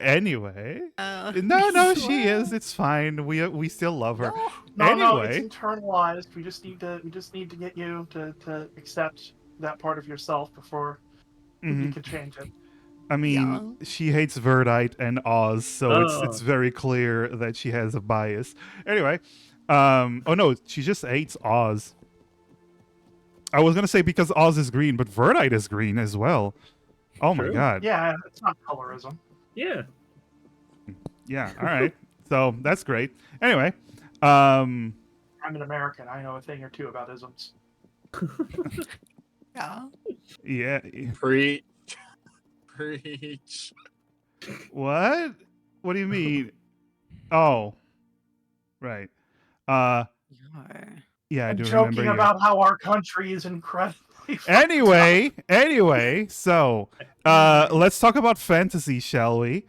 Anyway, no, she is. It's fine. We still love her. No. No, it's Anyway, internalized. We just need to get you to accept that part of yourself before you mhm. can change it. I mean, Yeah. she hates Verdite and Oz, so it's Oh, very clear that she has a bias. Anyway, oh no, she just hates Oz. I was gonna say because Oz is green, but Verdite is green as well. Oh my true. god. Yeah, it's not colorism. Yeah. Yeah. All right. So that's great. Anyway, um, I'm an American. I know a thing or two about isms. Yeah. yeah. Preach. Preach. What? What do you mean? Oh, right. Uh, yeah, I I'm do remember joking you. about how our country is incredibly. Anyway, so let's talk about fantasy, shall we?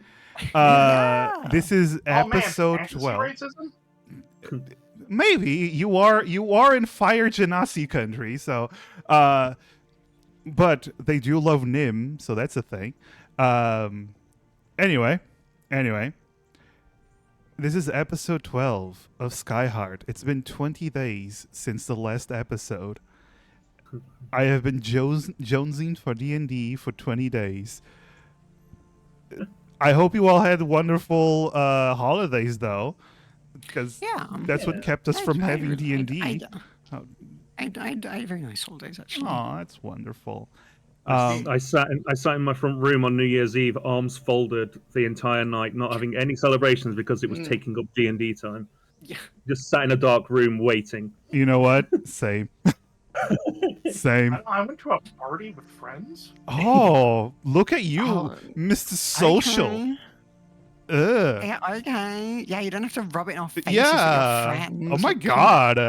Yeah. This is Oh man, episode fantasy 12. racism? Maybe you are in Fire Genasi country, so but they do love Nim, so that's a thing. Anyway, this is episode 12 of Skyheart. It's been 20 days since the last episode. I have been jonesing for D&D for 20 days. I hope you all had wonderful holidays, though, because Yeah. that's what kept us from having D&D. I had very nice holidays, actually. Oh, that's wonderful. I sat in my front room on New Year's Eve, arms folded the entire night, not having any celebrations because it was taking up D&D time. Yeah. Just sat in a dark room waiting. You know what? Same. Same. I went to a party with friends. Oh, look at you, Oh, Mr. Social. Okay. Ugh. Yeah, okay. Yeah, you don't have to rub it in our faces with Yeah. your friends. Oh my god.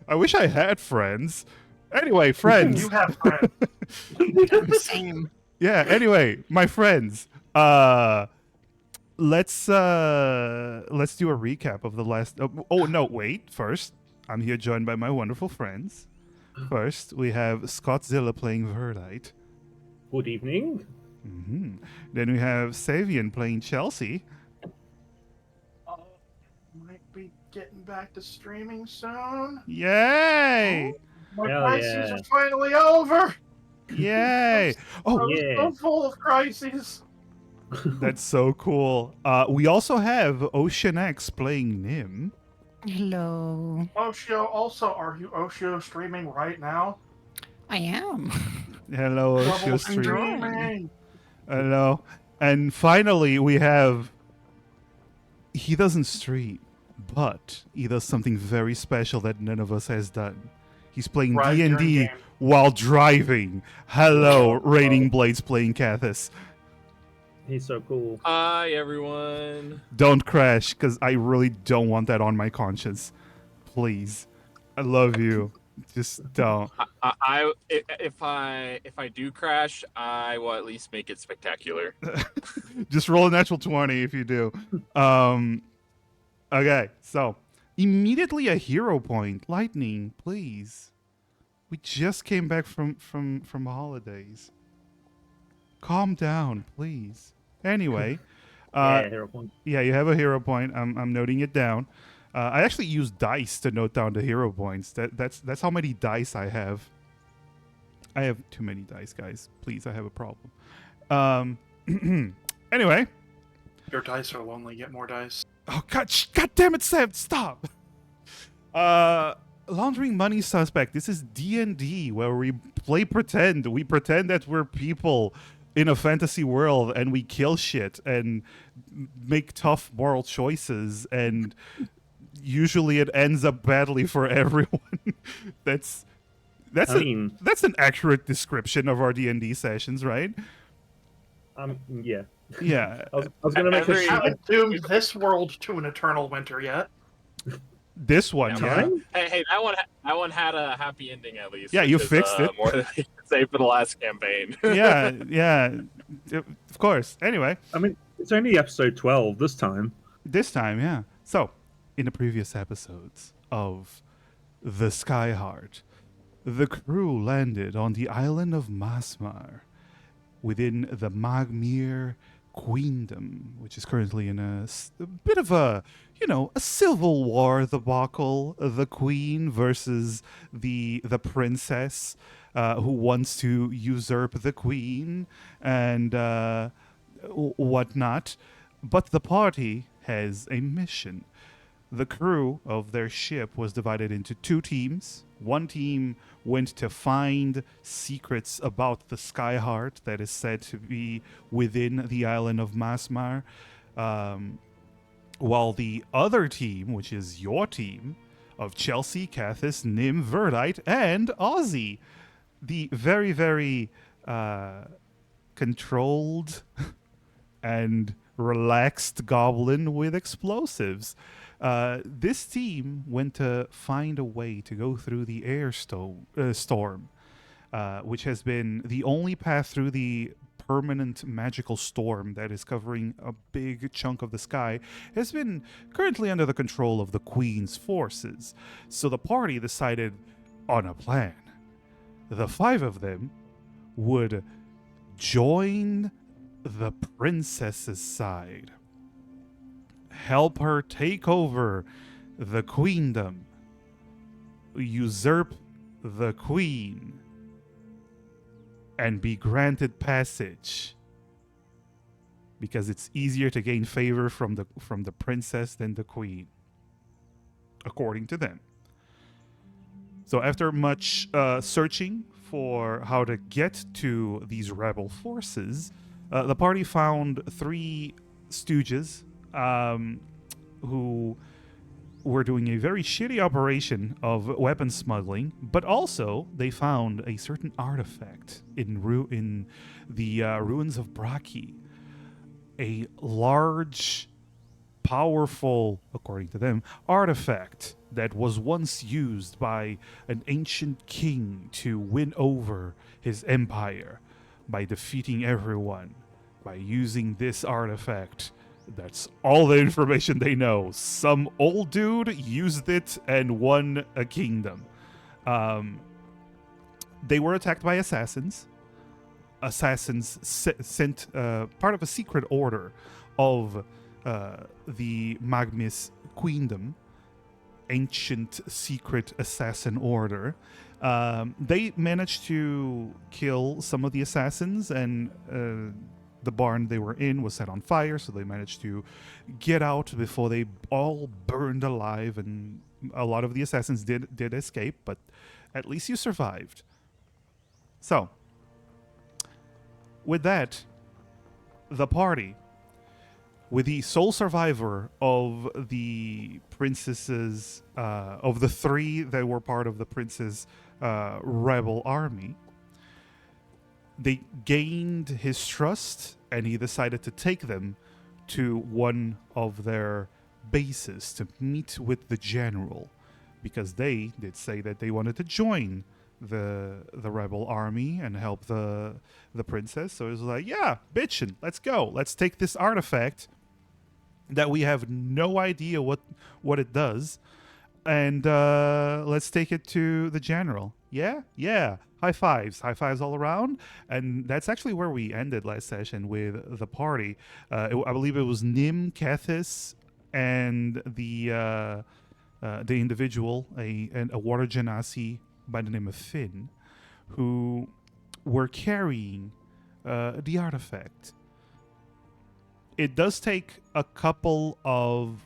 I wish I had friends. Anyway, friends. You have friends. Same. Yeah, anyway, my friends. Let's do a recap of the last oh no, wait. First, I'm here joined by my wonderful friends. First, we have Scottzilla playing Verdite. Good evening. Then we have Savian playing Chelsea. Might be getting back to streaming soon. Yay! My Hell crises yeah. are finally over. Yay! Oh, I was yeah. so full of crises. that's so cool. We also have Ocean X playing Nim. Hello. Oshio, also, are you Oshio streaming right now? I am. Hello, Double Ocean Stream. streaming. Hello. And finally, we have. He doesn't stream, but he does something very special that none of us has done. He's playing Right during D&D game. while driving. Hello, Raining Blades playing Cathis. He's so cool. Hi, everyone. Don't crash, because I really don't want that on my conscience. Please. I love you. Just don't. If I do crash, I will at least make it spectacular. Just roll a natural 20 if you do. Okay, so immediately a hero point. Lightning, please. We just came back from holidays. Calm down, please. Anyway, Yeah, hero point. yeah, you have a hero point. I'm noting it down. I actually use dice to note down the hero points. That's how many dice I have. I have too many dice, guys. Please, I have a problem. Anyway. Your dice are lonely. Get more dice. Oh god damn it, Sam, stop. Laundering money suspect. This is D&D where we play pretend. We pretend that we're people in a fantasy world and we kill shit and make tough moral choices, and usually it ends up badly for everyone. That's an accurate description of our D&D sessions, right? Yeah. Yeah. I was gonna make I a haven't doomed this world to an eternal winter yet. This one, yeah. time. Hey, that one had a happy ending at least. Yeah, you which is, fixed it. More than I could say for the last campaign. yeah, of course. Anyway, I mean, it's only episode 12 this time. this time, yeah. So, in the previous episodes of the Skyheart, the crew landed on the island of Masmar within the Magmir queendom, which is currently in a bit of a, a civil war debacle. The queen versus the princess, who wants to usurp the queen and whatnot. But the party has a mission. The crew of their ship was divided into two teams. One team went to find secrets about the Skyheart that is said to be within the island of Masmar, while the other team, which is your team, of Chelsea, Cathis, Nim, Verdite, and Ozzy, the very, very controlled and relaxed goblin with explosives. This team went to find a way to go through the storm, which has been the only path through the permanent magical storm that is covering a big chunk of the sky, has been currently under the control of the Queen's forces. So the party decided on a plan. The 5 of them would join the princess's side, help her take over the queendom, usurp the queen, and be granted passage, because it's easier to gain favor from the princess than the queen, according to them. So after much searching for how to get to these rebel forces, the party found 3 stooges who were doing a very shitty operation of weapon smuggling, but also they found a certain artifact in the ruins of Braki. A large, powerful, according to them, artifact that was once used by an ancient king to win over his empire by defeating everyone. By using this artifact, that's all the information they know. Some old dude used it and won a kingdom. They were attacked by assassins. Assassins sent part of a secret order of the Magmis Queendom, ancient secret assassin order. They managed to kill some of the assassins, and the barn they were in was set on fire, so they managed to get out before they all burned alive, and a lot of the assassins did escape, but at least you survived. So, with that, the party, with the sole survivor of the princess's, of the 3 that were part of the prince's rebel army, they gained his trust, and he decided to take them to one of their bases to meet with the general, because they did say that they wanted to join the rebel army and help the princess. So it was like, yeah, bitchin', let's go. Let's take this artifact that we have no idea what it does, and let's take it to the general. Yeah. High fives all around. And that's actually where we ended last session with the party. I believe it was Nim, Cathis, and the individual, a water genasi by the name of Finn, who were carrying the artifact. It does take a couple of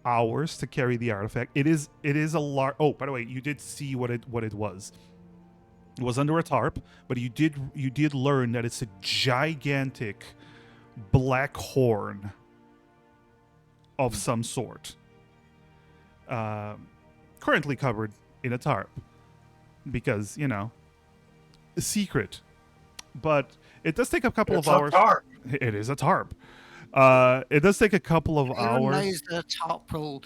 hours to carry the artifact. It is a large. Oh, by the way, you did see what it was. It was under a tarp, but you did learn that it's a gigantic black horn of some sort, currently covered in a tarp, because a secret. But it does take a couple of hours. Tarp. It is a tarp. It does take a couple of Everyone hours. knows that a tarp roll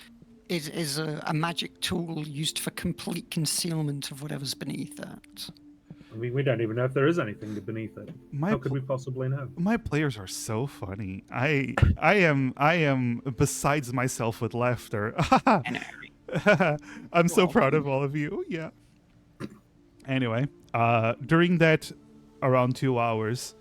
is a magic tool used for complete concealment of whatever's beneath that. I mean, we don't even know if there is anything beneath it. How could we possibly know? My players are so funny. I am besides myself with laughter. I'm so proud of all of you. Yeah. Anyway, during that around 2 hours,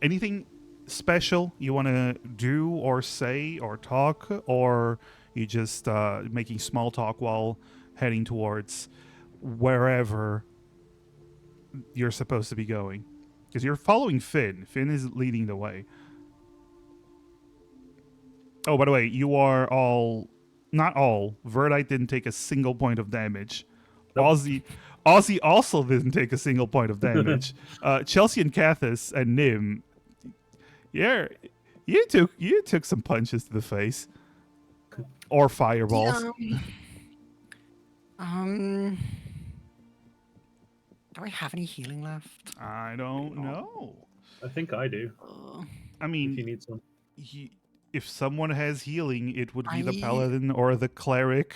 anything special you want to do or say or talk, or you just making small talk while heading towards wherever you're supposed to be going? Because you're following Finn. Finn is leading the way. Oh, by the way, you are all... Not all. Verdite didn't take a single point of damage. Nope. Ozzy also didn't take a single point of damage. Chelsea and Cathis and Nim, yeah, you took some punches to the face. Or fireballs. Do I have any healing left? I don't know. I think I do. I If you mean, need some. if someone has healing, it would be the I- paladin or the cleric.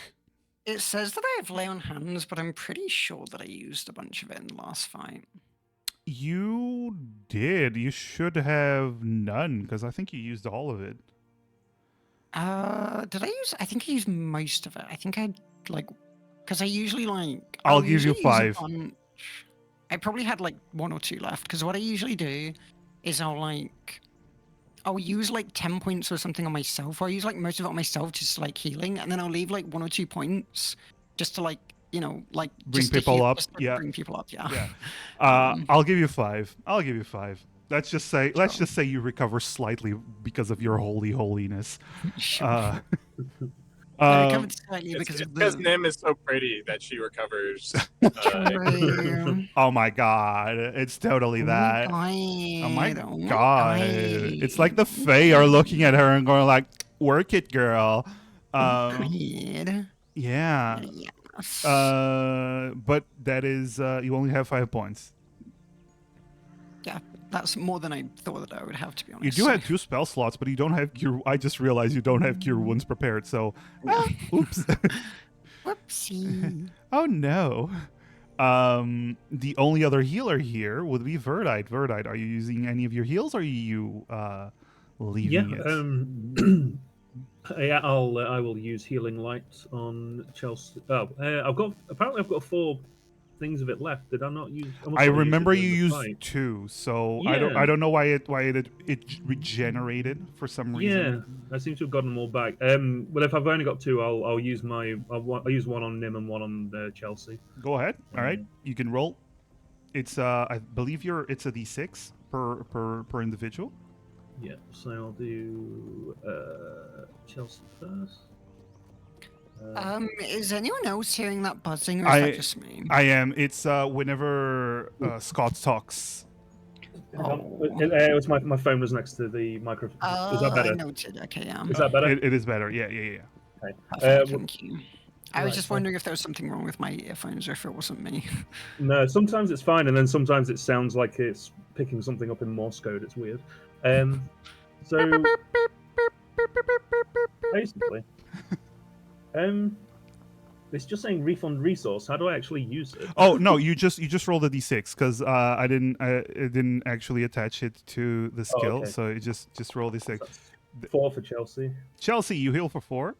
It says that I have lay on hands, but I'm pretty sure that I used a bunch of it in the last fight. You did. You should have none, because I think you used all of it. Did I use? I think I used most of it. I think I like, because I usually like. I'll give you usually use a 5. bunch. I probably had like 1 or 2 left, because what I usually do is I'll use like 10 points or something on myself, or I use like most of it on myself just like healing, and then I'll leave like 1 or 2 points just to like, like Bring just to people heal- up, just to yeah. bring people up, yeah. Yeah. Um, I'll give you 5. I'll give you 5. Let's just say you recover slightly because of your holiness. Sure. Uh, I recovered slightly It's because of because the. Nim is so pretty that she recovers. True. oh my god, it's totally that. Oh Oh my my god. It's like the Fae are looking at her and going like, work it, girl. God. Yeah. Yes. But that is, you only have 5 points. Yeah, that's more than I thought that I would have, to be honest. You do have 2 spell slots, but you don't have cure. I just realized you don't have cure wounds prepared, so... oops. Whoopsie. Oh no. The only other healer here would be Verdite. Verdite, are you using any of your heals, or are you leaving it? Yeah, I will use healing light on Chelsea. Oh, I've got 4 things of it left. Did I not use? must I not have remember it you during the used fight. 2, so Yeah. I don't know why it regenerated for some reason. Yeah, I seem to have gotten them all back. Well, if I've only got 2, I'll use I'll use 1 on Nim and 1 on Chelsea. Go ahead. All right, you can roll. It's I believe it's a d6 per individual. Yeah, so I'll do Chelsea first. Is anyone else hearing that buzzing, or is that just me? I am. It's whenever Scott talks. It's my phone was next to the microphone. Is that better? Noted. Okay, yeah. Is that better? It is better. Yeah. Okay. Perfect, thank you. I was right, just fine. wondering if there was something wrong with my earphones, or if it wasn't me. No, sometimes it's fine, and then sometimes it sounds like it's picking something up in Morse code. It's weird. So basically, it's just saying refund resource. How do I actually use it? Oh no, you just rolled a d6 because I didn't actually attach it to the skill, okay. so you just roll d6. That's 4 for Chelsea, Chelsea, you heal for 4.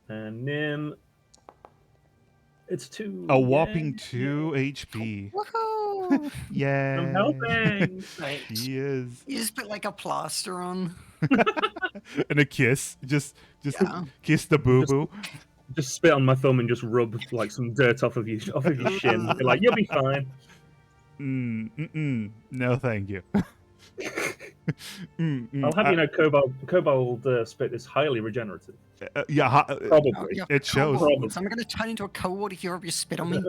and Nim. It's 2. A whopping Yay. 2 HP. Woohoo! Yeah. I'm helping. Right. He is. You just put like a plaster on. And a kiss. Just Yeah. kiss the boo boo. Just spit on my thumb and just rub like some dirt off of your shin. Be like, you'll be fine. No, thank you. I'll have you know, Cobalt spit is highly regenerative. Probably. Oh, yeah, It shows. kobolds. I'm gonna turn into a kobold if you rub your spit on me.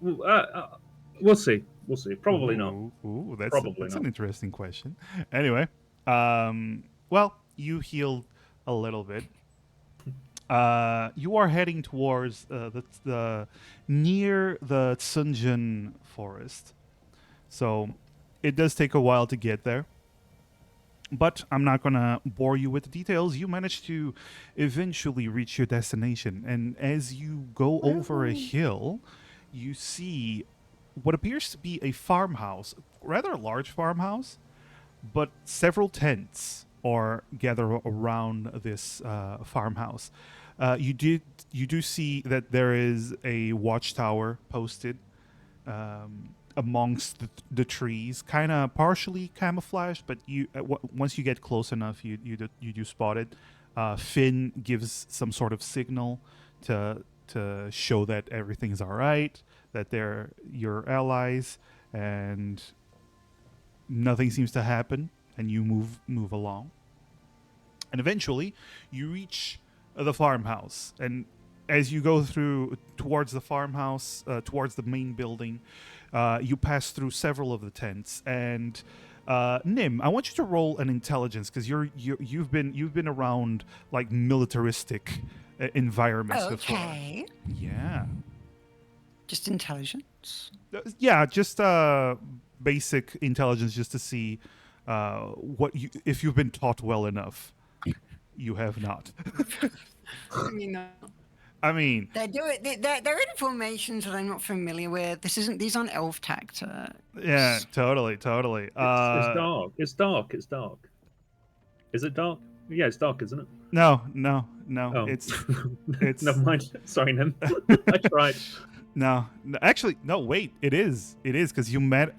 We'll see. We'll see. Probably not. Ooh, that's Probably an not. interesting question. Anyway, well, you healed a little bit. You are heading towards the near the Tsunjin forest, so it does take a while to get there. But I'm not gonna bore you with the details. You manage to eventually reach your destination, and as you go over a hill, you see what appears to be a farmhouse, rather large farmhouse, but several tents are gathered around this farmhouse. You do see that there is a watchtower posted amongst the trees, kind of partially camouflaged, but once you get close enough, you do spot it. Finn gives some sort of signal to show that everything's all right, that they're your allies, and nothing seems to happen, and you move along. And eventually, you reach the farmhouse, and as you go through towards the farmhouse, towards the main building, you pass through several of the tents. And Nim, I want you to roll an intelligence because you've been around like militaristic environments before. Okay. Yeah. Just intelligence. Yeah, just basic intelligence, just to see if you've been taught well enough. You have not. I mean, I mean, they're informations that I'm not familiar with. These aren't elf tactics. yeah, totally. It's dark. It's dark. Is it dark? Yeah, it's dark, isn't it? No. Oh. It's Never mind. Sorry, Nim. I tried. No, actually, no. Wait, it is because you met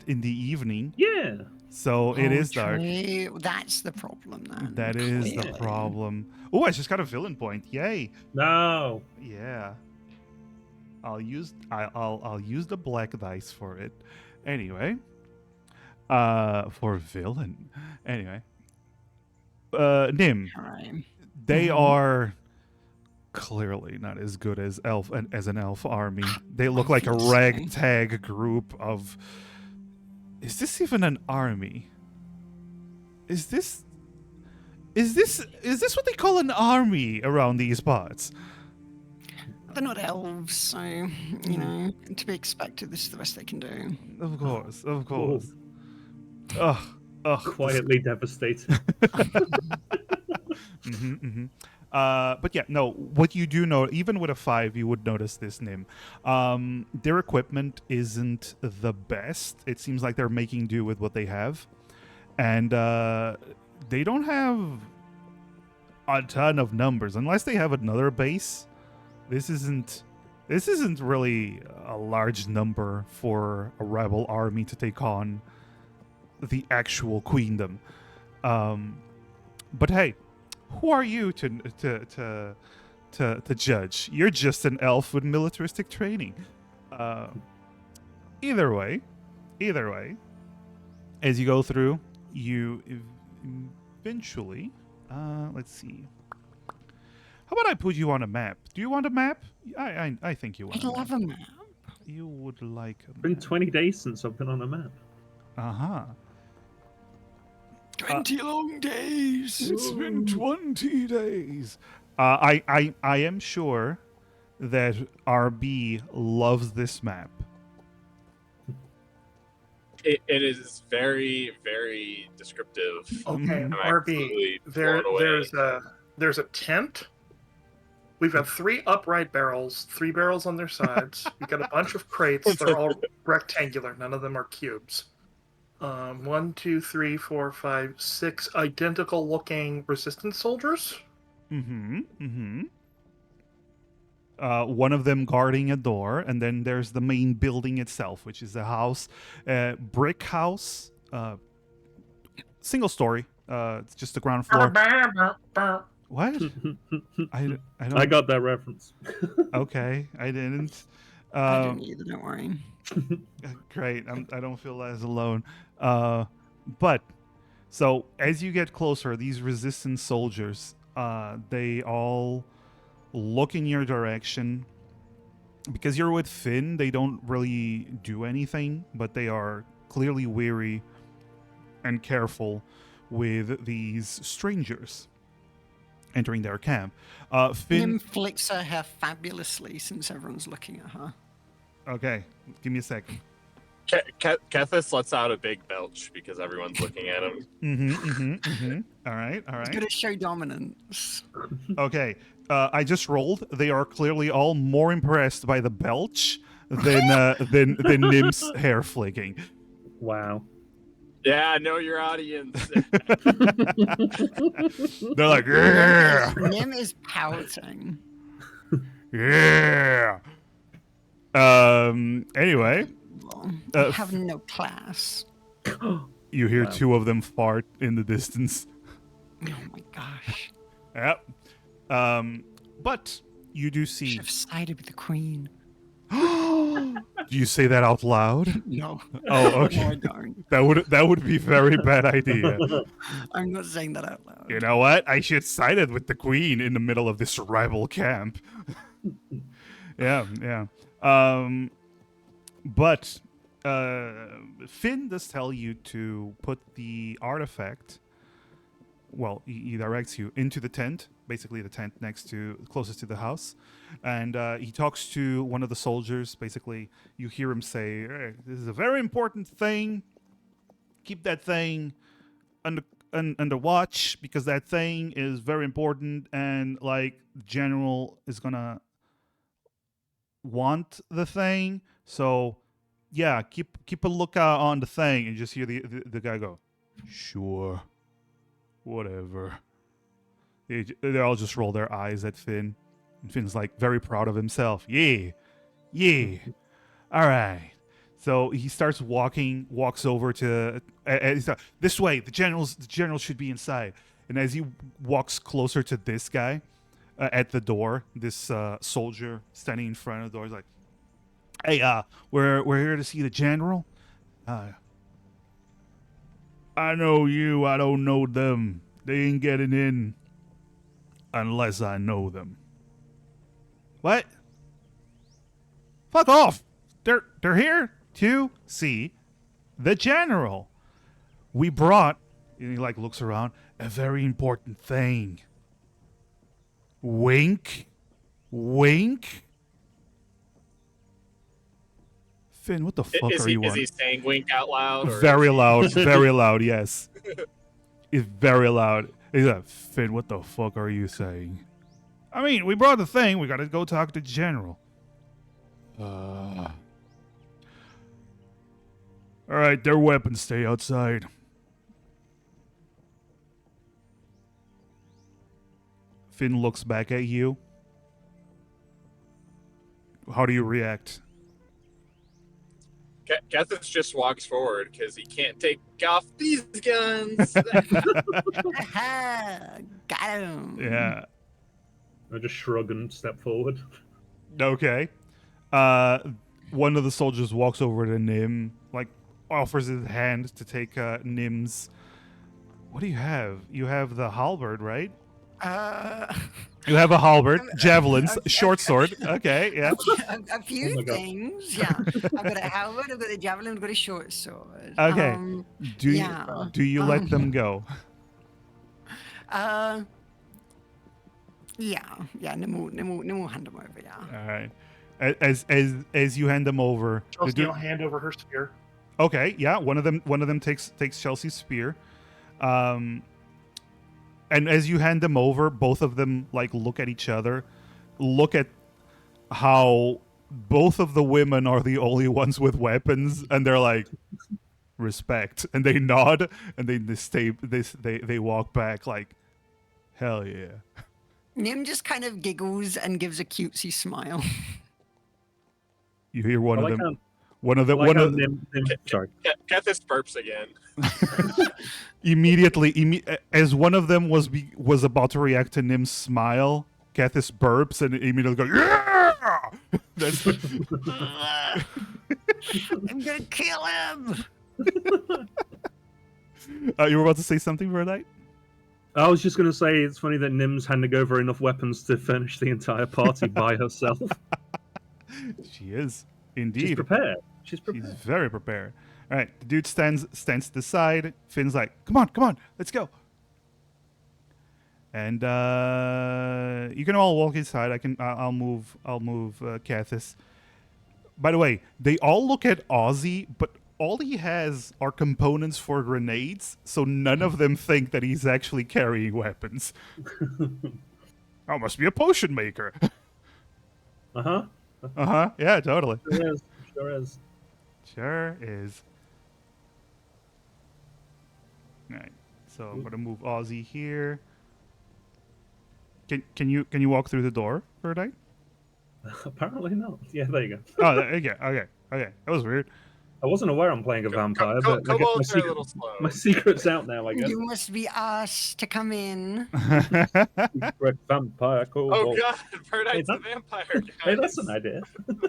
in the evening. Yeah. So it is dark. True. That's the problem then. That is the clearly. problem. Oh, I just got a villain point. Yay! No. Yeah. I'll use the black dice for it. Anyway. For villain. Anyway. Nim. Alright. They are clearly not as good as an elf army. They look like a Obviously. ragtag group of. Is this even an army? Is this what they call an army around these parts? They're not elves, so you know, to be expected. This is the best they can do. Of course. Ugh. Quietly devastated. But yeah, no. What you do know, even with a 5, you would notice this, Nim. Their equipment isn't the best. It seems like they're making do with what they have, and they don't have a ton of numbers unless they have another base. This isn't really a large number for a rebel army to take on the actual queendom. But hey, who are you to judge? You're just an elf with militaristic training. Either way, as you go through, you eventually, let's see. How about I put you on a map? Do you want a map? I think you want. I'd love a map. You would like a It's been map. 20 days since I've been on a map. 20 long days. It's been 20 days. I am sure that RB loves this map. It is very, very descriptive. Okay, I'm RB. absolutely blown away. There's a tent. We've got 3 upright barrels, 3 barrels on their sides. We've got a bunch of crates. They're all rectangular. None of them are cubes. 1, 2, 3, 4, 5, 6 identical looking resistance soldiers. One of them guarding a door, and then there's the main building itself, which is a house, brick house, single story. It's just the ground floor. What? I don't. I got that reference. Okay, I didn't. I don't either. Don't worry. Great. I don't feel as alone. But so as you get closer, these resistance soldiers, they all look in your direction. Because you're with Finn, they don't really do anything, but they are clearly weary and careful with these strangers entering their camp. Finn. Nim flicks her hair fabulously since everyone's looking at her. Okay, give me a second. Kethis lets out a big belch because everyone's looking at him. All right. It's gonna show dominance. Okay, I just rolled. They are clearly all more impressed by the belch than Nim's hair flicking. Wow. Yeah, know your audience. They're like, yeah, Nim is pouting. yeah. Anyway, I Uh, have no class. You hear Wow. two of them fart in the distance. Oh my gosh. Yep. But you do Should see. have sided with the queen. Do you say that out loud? No. Oh, No, okay. I don't. That would be very bad idea. I'm not saying that out loud. You know what? I should sided with the queen in the middle of this rival camp. Yeah, yeah. But Finn does tell you to put the artifact. Well, he directs you into the tent, basically the tent closest to the house, and he talks to one of the soldiers. Basically, you hear him say, "Hey, this is a very important thing. Keep that thing under watch because that thing is very important, and like the general is gonna want the thing. So yeah, keep a lookout on the thing." And just hear the guy go, "Sure, whatever." They all just roll their eyes at Finn, and Finn's like very proud of himself. Yeah, all right. So he walks over to he's like, this way. The general should be inside. And as he walks closer to this guy at the door, this soldier standing in front of the door is like, "Hey, we're here to see the general. I know you. I don't know them. They ain't getting in unless I know them." What? Fuck off. They're here to see the general. We brought, and he like looks around, a very important thing. Wink. Wink. Finn, what the fuck Is are you he on? saying wink out loud? Or Very loud, very loud, yes. It's very loud. He's like, "Finn, what the fuck are you saying?" "I mean, we brought the thing. We gotta go talk to General." All right, their weapons stay outside. Finn looks back at you. How do you react? Gethys just walks forward because he can't take off these guns. Aha! Got him. Yeah. I just shrug and step forward. Okay. One of the soldiers walks over to Nim, like offers his hand to take Nim's. What do you have? You have the halberd, right? You have a halberd, javelins, short sword. Okay, yeah. A few Oh my God. things, yeah. I've got a halberd, I've got a javelin, I've got a short sword. Okay. Do you yeah. do you let them go? Yeah. Nim will hand them over. Yeah. All right. As you hand them over, the Chelsea dude- will hand over her spear. okay, yeah. One of them takes Chelsea's spear. And as you hand them over, both of them like look at each other, look at how both of the women are the only ones with weapons, and they're like, "Respect," and they nod, and they walk back like, "Hell yeah." Nim just kind of giggles and gives a cutesy smile. You hear one I of like them. how- One of I them. like One how of Sorry. Gethys burps again. immediately, as one of them was about to react to Nim's smile, Kathis burps and immediately goes, "Yeah!" That's I'm gonna kill him. you were about to say something for that? I was just going to say it's funny that Nim's handing over enough weapons to furnish the entire party by herself. She is She's indeed. prepared. She's She's prepared. very prepared. All right, the dude stands to the side. Finn's like, "Come on, let's go." And you can all walk inside. I'll move Kathis. By the way, they all look at Ozzy, but all he has are components for grenades, so none of them think that he's actually carrying weapons. Oh, must be a potion maker. Uh-huh. Yeah, totally. Sure is. Sure is. Sure is. All right. So I'm gonna move Ozzy here. Can you walk through the door for a night? Apparently not. Yeah, there you go. Oh, okay. That was weird. I wasn't aware I'm playing a vampire, but I guess Kobolds are a little slow. my secret's out now, I guess. You must be asked to come in. Secret vampire Oh kobold. god, Verdide's Hey, the vampire, guys. Hey, that's an idea.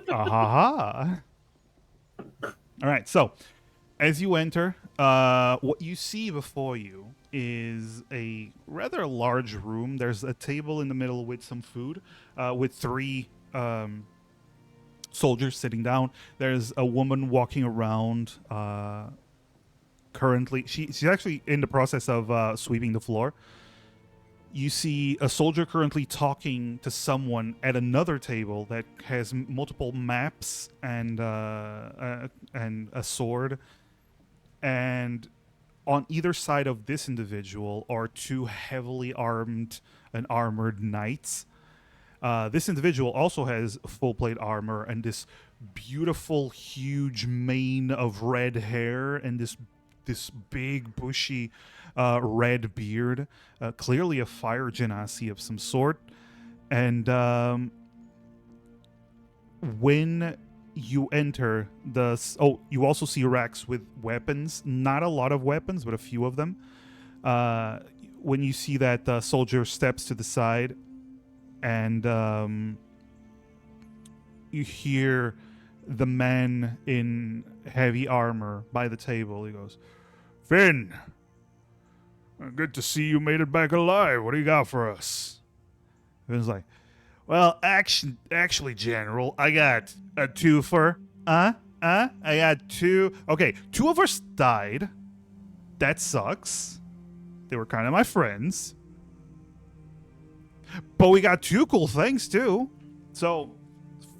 Aha. All right, so as you enter, what you see before you is a rather large room. There's a table in the middle with some food, with three soldiers sitting down. There's a woman walking around. Currently, she's actually in the process of sweeping the floor. You see a soldier currently talking to someone at another table that has multiple maps and a sword. And on either side of this individual are two heavily armed and armored knights. This individual also has full plate armor and this beautiful, huge mane of red hair and this big, bushy red beard. Clearly a fire genasi of some sort. And when you enter you also see racks with weapons. Not a lot of weapons, but a few of them. When you see that, the soldier steps to the side, and you hear the man in heavy armor by the table. He goes, "Finn, good to see you made it back alive. What do you got for us?" Finn's like, "Well, actually, General, I got a twofer. I got two. Okay, two of us died. That sucks. They were kind of my friends. But we got two cool things, too. So,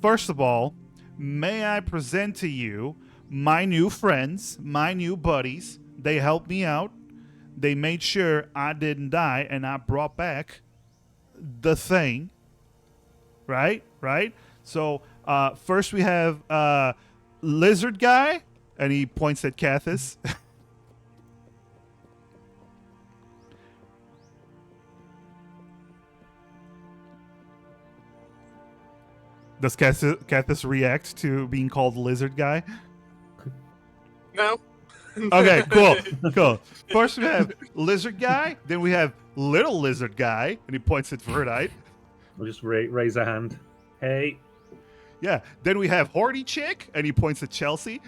first of all, may I present to you my new friends, my new buddies. They helped me out. They made sure I didn't die, and I brought back the thing. Right? So, first we have Lizard Guy, and he points at Cathis. Does Cathis react to being called Lizard Guy? No. Okay, cool. First we have Lizard Guy, then we have Little Lizard Guy, and he points at Verdite. We'll just raise a hand. Hey. Yeah, then we have Horny Chick, and he points at Chelsea.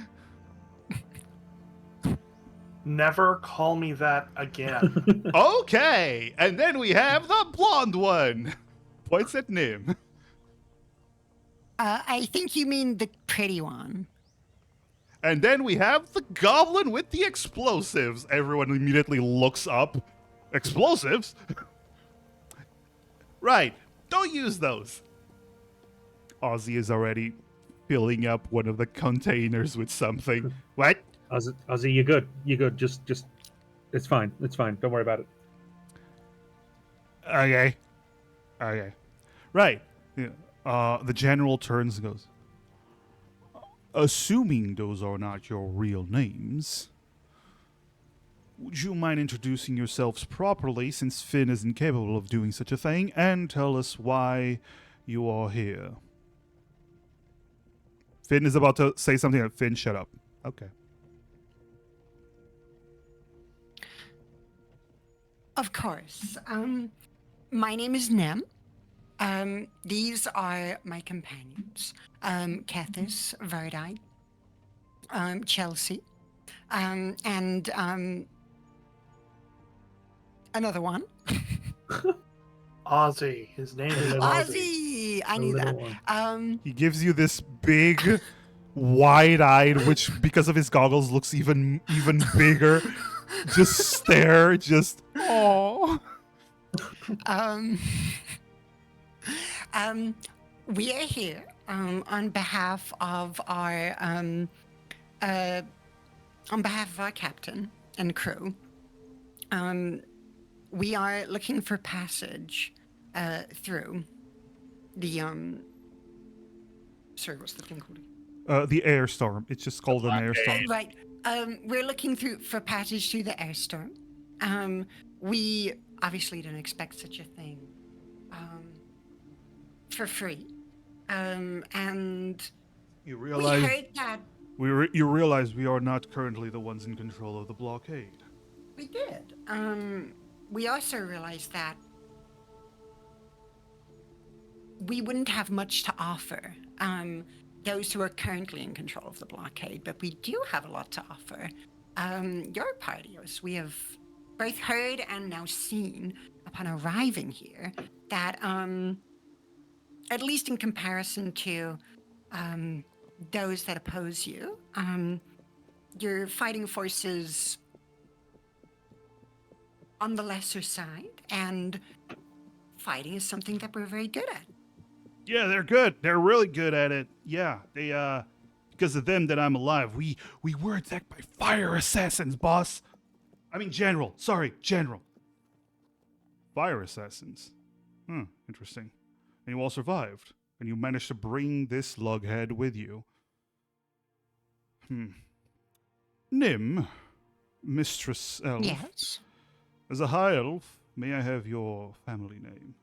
Never call me that again. Okay, and then we have the blonde one. Points at Nim. I think you mean the pretty one. And then we have the goblin with the explosives. Everyone immediately looks up. Explosives? Right. Don't use those. Ozzy is already filling up one of the containers with something. What? Ozzy, you're good. You're good. Just, it's fine. It's fine. Don't worry about it. Okay. Right. Yeah. The general turns and goes, "Assuming those are not your real names, would you mind introducing yourselves properly, since Finn is incapable of doing such a thing, and tell us why you are here?" Finn is about to say something. Finn, shut up. Okay. Of course. My name is Nem. These are my companions. Cathis, Verdite, Chelsea, and another one. Ozzy. His name is Ozzy. Ozzy! I knew that. He gives you this big, wide-eyed, which because of his goggles looks even bigger. Just stare, just aww. We are here on behalf of our captain and crew. We are looking for passage through the sorry, what's the thing called? The airstorm. It's just called an airstorm. Right. We're looking for passage through the airstorm. We obviously don't expect such a thing for free. And You realize we heard that You realize we are not currently the ones in control of the blockade. We did. We also realized that we wouldn't have much to offer, those who are currently in control of the blockade, but we do have a lot to offer. Your partiers, we have both heard and now seen upon arriving here that, at least in comparison to those that oppose you, your fighting forces on the lesser side, and fighting is something that we're very good at. Yeah, they're good. They're really good at it. Yeah, they because of them that I'm alive. We were attacked by fire assassins, boss. I mean general. Sorry, general. Fire assassins. Interesting. And you all survived. And you managed to bring this lughead with you. Nim, Mistress Elf. Yes. As a high elf, may I have your family name?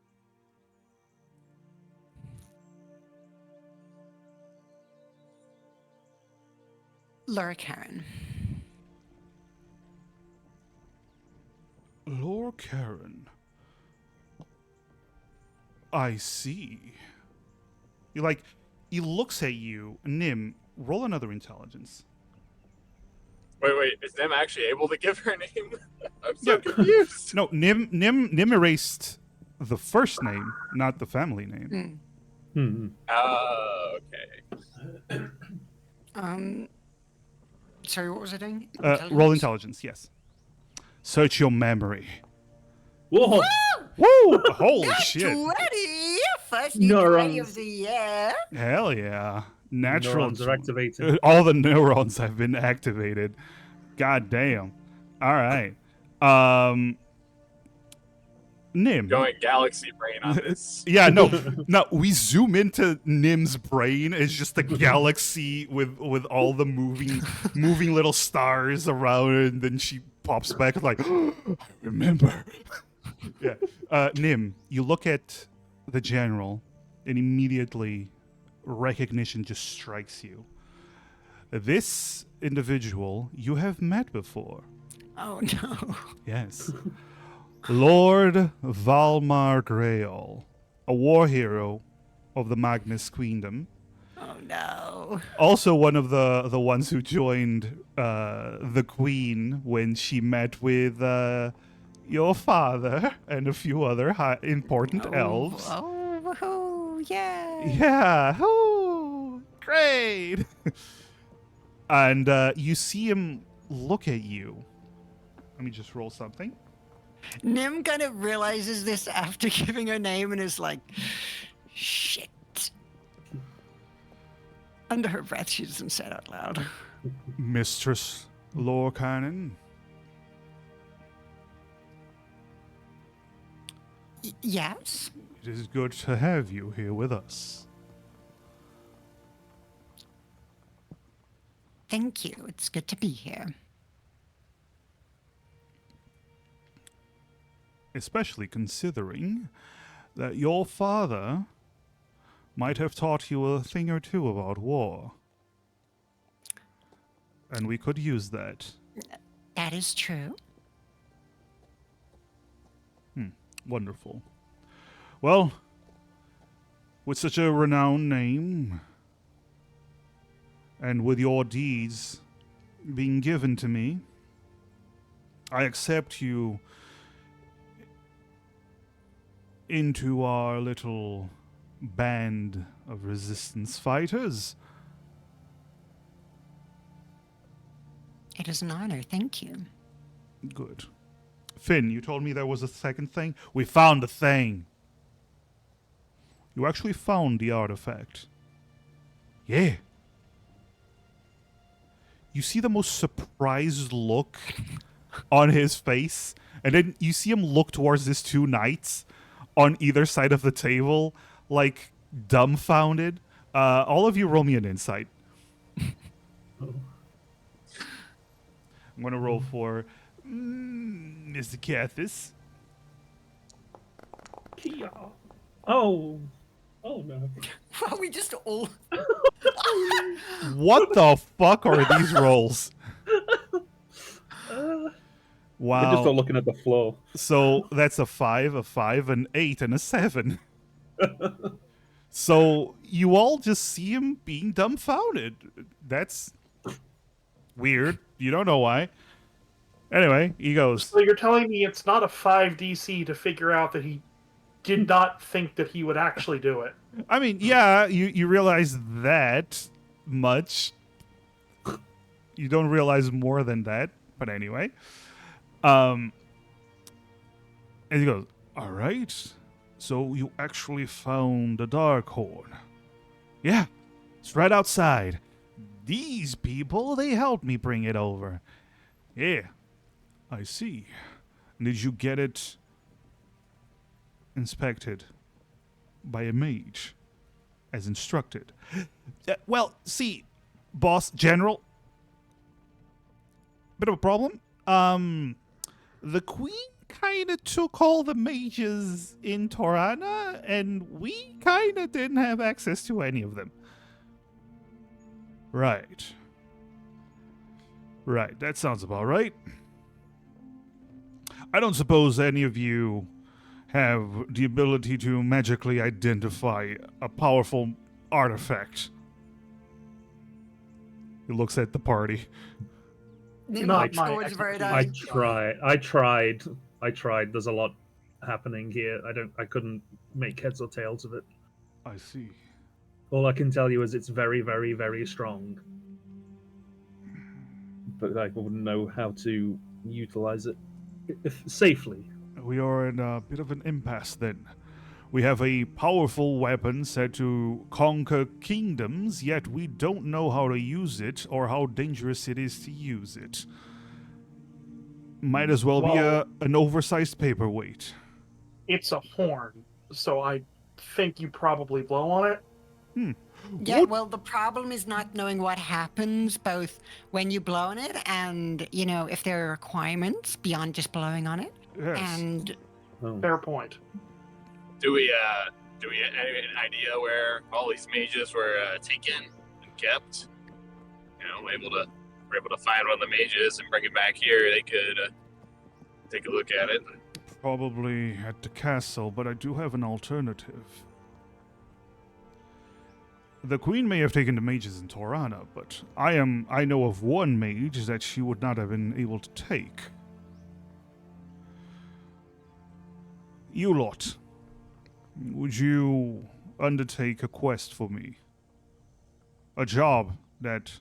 Laura Karen. Lord Karen. I see. He looks at you. Nim, roll another intelligence. Wait, is Nim actually able to give her name? I'm so confused. No, Nim erased the first name, not the family name. Okay. Sorry, what was I doing? Roll intelligence, yes. Search your memory. Whoa! Woo! Holy shit. 20! First Neurons. D20 of the year. Hell yeah. Natural. Neurons are activated. All the neurons have been activated. God damn. All right. Nim. Going galaxy brain on this. Yeah, no, we zoom into Nim's brain. It's just a galaxy with all the moving little stars around it, and then she pops back like, I remember. Yeah. Nim, you look at the general, and immediately recognition just strikes you. This individual you have met before. Oh no. Yes. Lord Valmar Grail, a war hero of the Magnus Queendom. Oh no. Also one of the ones who joined the Queen when she met with your father and a few other important elves. Oh, yeah. Yeah. Oh, great. And you see him look at you. Let me just roll something. Nim kind of realizes this after giving her name and is like, shit. Under her breath, she doesn't say it out loud. Mistress Lorcanen. Yes? It is good to have you here with us. Thank you. It's good to be here. Especially considering that your father might have taught you a thing or two about war. And we could use that. That is true. Wonderful. Well, with such a renowned name, and with your deeds being given to me, I accept you into our little band of resistance fighters. It is an honor. Thank you. Good. Finn, you told me there was a second thing? We found the thing. You actually found the artifact. Yeah. You see the most surprised look on his face, and then you see him look towards these two knights on either side of the table, like dumbfounded. All of you roll me an insight. I'm going to roll for Mr. Cathis. Oh no. Well, we just all. What the fuck are these rolls? They just are Wow. looking at the floor. So that's a 5, an 8, and a 7. So you all just see him being dumbfounded. That's weird. You don't know why. Anyway, he goes, So you're telling me it's not a 5 DC to figure out that he did not think that he would actually do it. I mean, yeah, you realize that much. You don't realize more than that, but anyway. And he goes, all right, so you actually found the Darkhorn. Yeah, it's right outside. These people, they helped me bring it over. Yeah, I see. Did you get it inspected by a mage, as instructed? Well, see, boss, general, bit of a problem. The queen kind of took all the mages in Torana, and we kind of didn't have access to any of them. Right. Right, that sounds about right. I don't suppose any of you have the ability to magically identify a powerful artifact. He looks at the party. Not my Towards Verdi. I tried. There's a lot happening here. I couldn't make heads or tails of it. I see. All I can tell you is it's very, very, very strong. But I wouldn't know how to utilize it safely. We are in a bit of an impasse then. We have a powerful weapon said to conquer kingdoms, yet we don't know how to use it or how dangerous it is to use it. Might as well be an oversized paperweight. It's a horn, so I think you probably blow on it. Yeah, What? well, the problem is not knowing what happens, both when you blow on it and, if there are requirements beyond just blowing on it. Yes. And Fair point. Do we have an idea where all these mages were taken and kept? We're able to find one of the mages and bring it back here. They could take a look at it. Probably at the castle, but I do have an alternative. The queen may have taken the mages in Torana, but I know of one mage that she would not have been able to take. You lot, would you undertake a quest for me? A job that,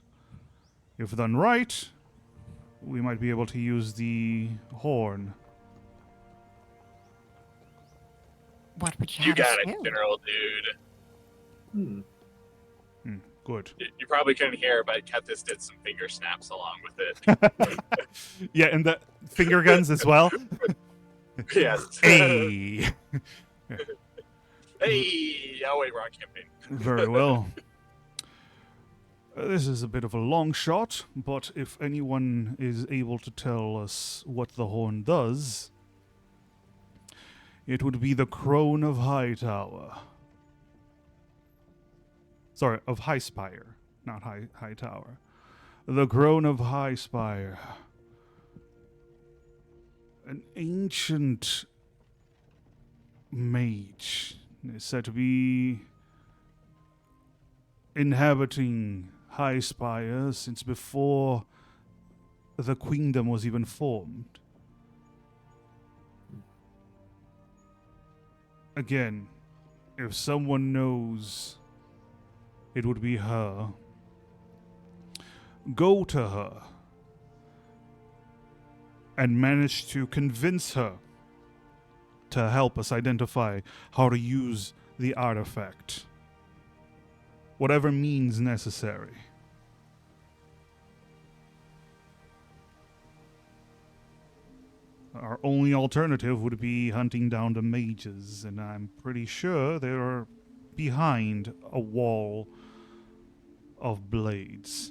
if done right, we might be able to use the horn. what would you You have got us it, do? General Dude. Good. You probably couldn't hear, but Kethis did some finger snaps along with it. Yeah, and the finger guns as well. Yes. Hey. Hey! Oh wait, wrong campaign. Very well. This is a bit of a long shot, but if anyone is able to tell us what the horn does, it would be the Crone of Hightower. Sorry, of High Spire, not High Tower. The Crone of High Spire. An ancient mage is said to be inhabiting High Spire since before the queendom was even formed. Again, if someone knows, it would be her. Go to her and manage to convince her to help us identify how to use the artifact. Whatever means necessary. Our only alternative would be hunting down the mages, and I'm pretty sure they're behind a wall of blades.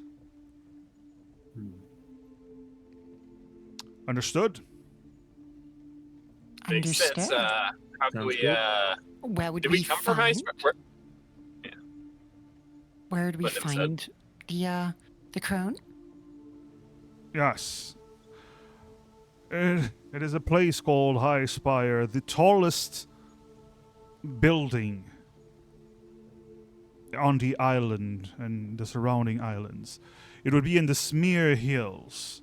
Understood? Makes sense. Understood. How can Sounds we? good. Where would Did we we come from High find? Spire? where do we Let him find the crone? Yes. It is a place called High Spire, the tallest building on the island and the surrounding islands. It would be in the Smear Hills,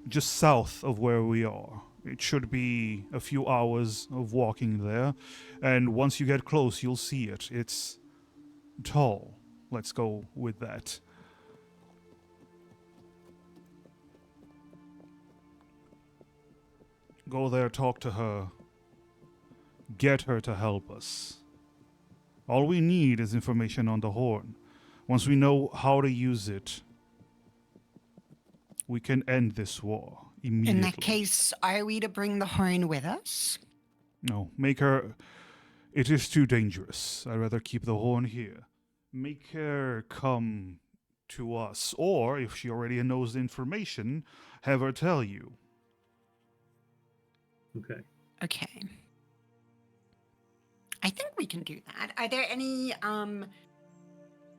just south of where we are. It should be a few hours of walking there, and once you get close, you'll see it. It's tall. Let's go with that. Go there, talk to her. Get her to help us. All we need is information on the horn. Once we know how to use it, we can end this war immediately. In that case, are we to bring the horn with us? No, make her... It is too dangerous. I'd rather keep the horn here. Make her come to us. Or, if she already knows the information, have her tell you. Okay. Okay. I think we can do that. Are there any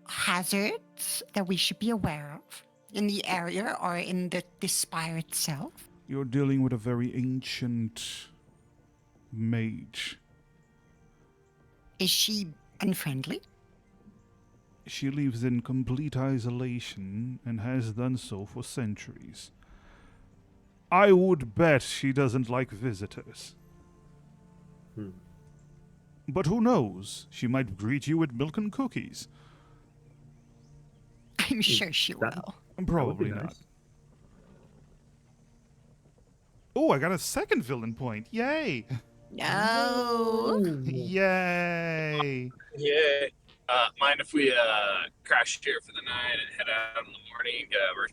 hazards that we should be aware of in the area or in the spire itself? You're dealing with a very ancient mage. Is she unfriendly? She lives in complete isolation and has done so for centuries. I would bet she doesn't like visitors. But who knows? She might greet you with milk and cookies. I'm sure she that- will. Probably That would be not. nice. Oh, I got a second villain point. Yay! No. Yay! Yeah. Mind if we crash here for the night and head out in the morning? We're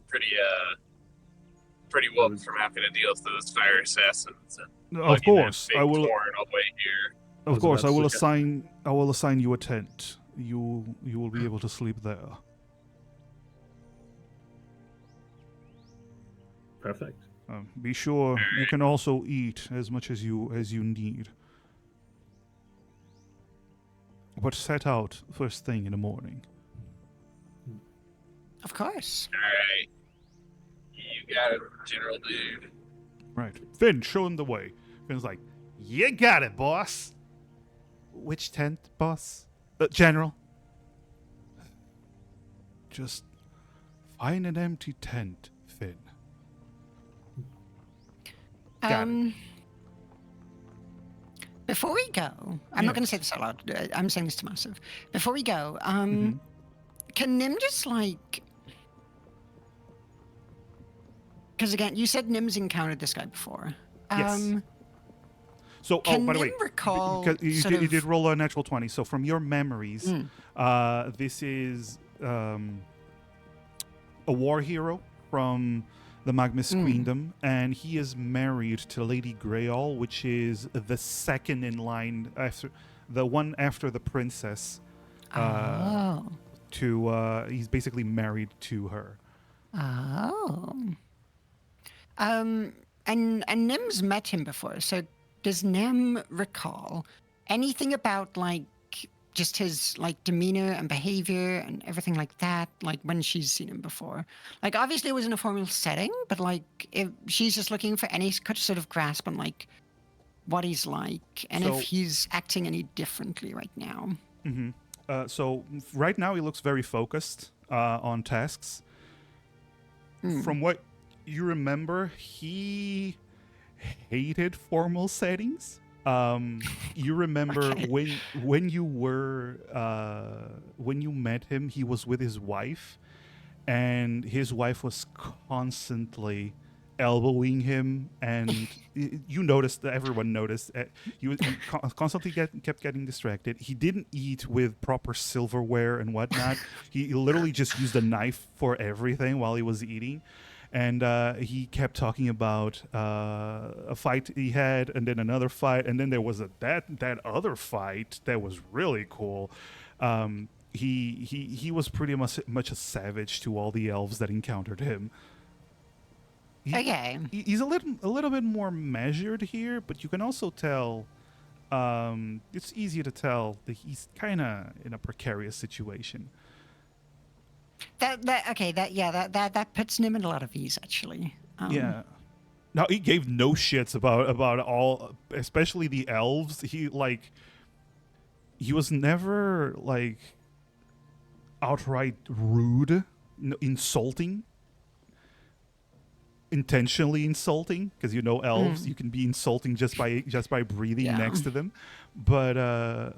pretty woke from having to deal with those fire assassins. And Of lugging that course, big I will. horn all the way here. Of was course, about I to will suggest- assign you a tent. You will be able to sleep there. Perfect. Be sure you can also eat as much as you need. But set out first thing in the morning. Of course. All right. You got it, General Dude. Right. Finn, show him the way. Finn's like, you got it, boss. Which tent, boss? General. Just find an empty tent, Finn. Got it. Before we go, I'm not going to say this out loud. I'm saying this to Massive. Before we go, can Nim just like? Because again, you said Nim's encountered this guy before. Yes. So, Can by the way, Nim recall because you sort did, you of- did roll a natural 20. So, from your memories, this is a war hero from the Magnus Queendom, and he is married to Lady Greyall, which is the second in line after the one after the princess. He's basically married to her. And Nim's met him before, so does Nim recall anything about like just his like demeanor and behavior and everything like that, like when she's seen him before? Like obviously it was in a formal setting, but like if she's just looking for any sort of grasp on like what he's like and So- if he's acting any differently right now. So right now he looks very focused on tasks. From what you remember, he hated formal settings. You remember when you met him, he was with his wife, and his wife was constantly elbowing him, and you noticed that everyone noticed he constantly kept getting distracted. He didn't eat with proper silverware and whatnot. He literally just used a knife for everything while he was eating. And he kept talking about a fight he had, and then another fight, and then there was that other fight that was really cool. He was pretty much a savage to all the elves that encountered him. He's a little bit more measured here, but you can also tell. It's easy to tell that he's kind of in a precarious situation. That puts Nim in a lot of ease actually. Yeah. Now he gave no shits about all, especially the elves. He was never like outright rude, insulting, intentionally insulting, because elves, you can be insulting just by breathing Yeah. next to them. But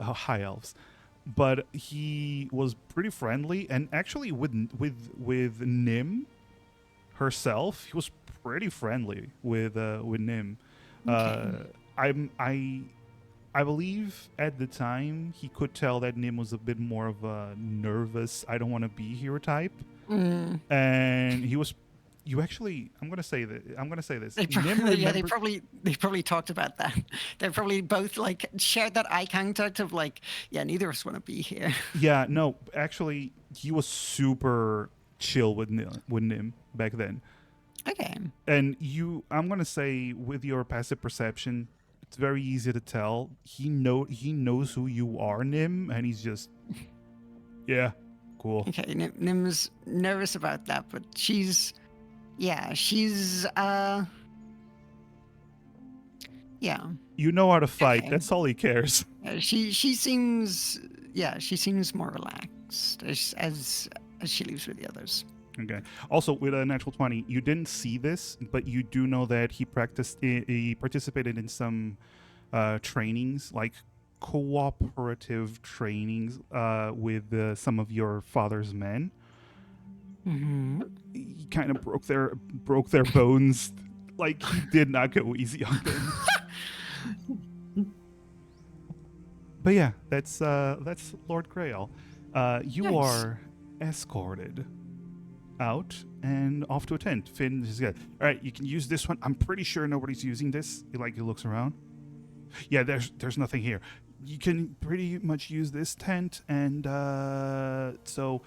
high elves. But he was pretty friendly, and actually with Nim herself, he was pretty friendly with Nim. Okay. I believe at the time he could tell that Nim was a bit more of a nervous, I don't want to be here type, and he was. You actually, I'm gonna say this. They Nim probably, they probably talked about that. They probably both like shared that eye contact of like, yeah, neither of us want to be here. Yeah, no, actually, he was super chill with Nim back then. Okay. And I'm gonna say, with your passive perception, it's very easy to tell. He knows who you are, Nim, and he's just, yeah, cool. Okay. Nim's nervous about that, but she's yeah. You know how to fight. Okay. That's all he cares. She seems more relaxed as she leaves with the others. Okay. Also, with a natural 20, you didn't see this, but you do know that he participated in some trainings, like cooperative trainings, with some of your father's men. Mm-hmm. He kind of broke their bones. Like, he did not go easy on them. But yeah, that's Lord Grail. You Nice. are escorted out and off to a tent. Finn is good. All right, you can use this one. I'm pretty sure nobody's using this. He looks around. Yeah, there's nothing here. You can pretty much use this tent, and so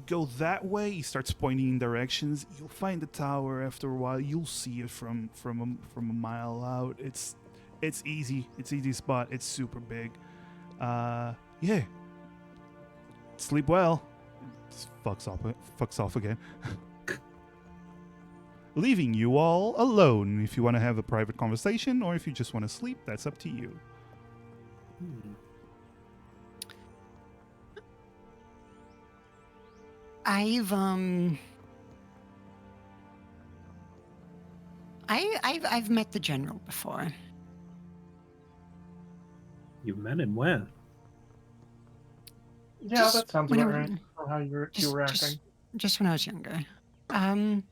go that way. He starts pointing in directions. You'll find the tower after a while. You'll see it from a mile out. It's easy. It's easy spot. It's super big. Yeah. Sleep well. Fucks off again. Leaving you all alone. If you want to have a private conversation or if you just want to sleep, that's up to you. I've met the general before. You've met him where? Yeah, Just that sounds when about I- right. For how you were acting. Just when I was younger. I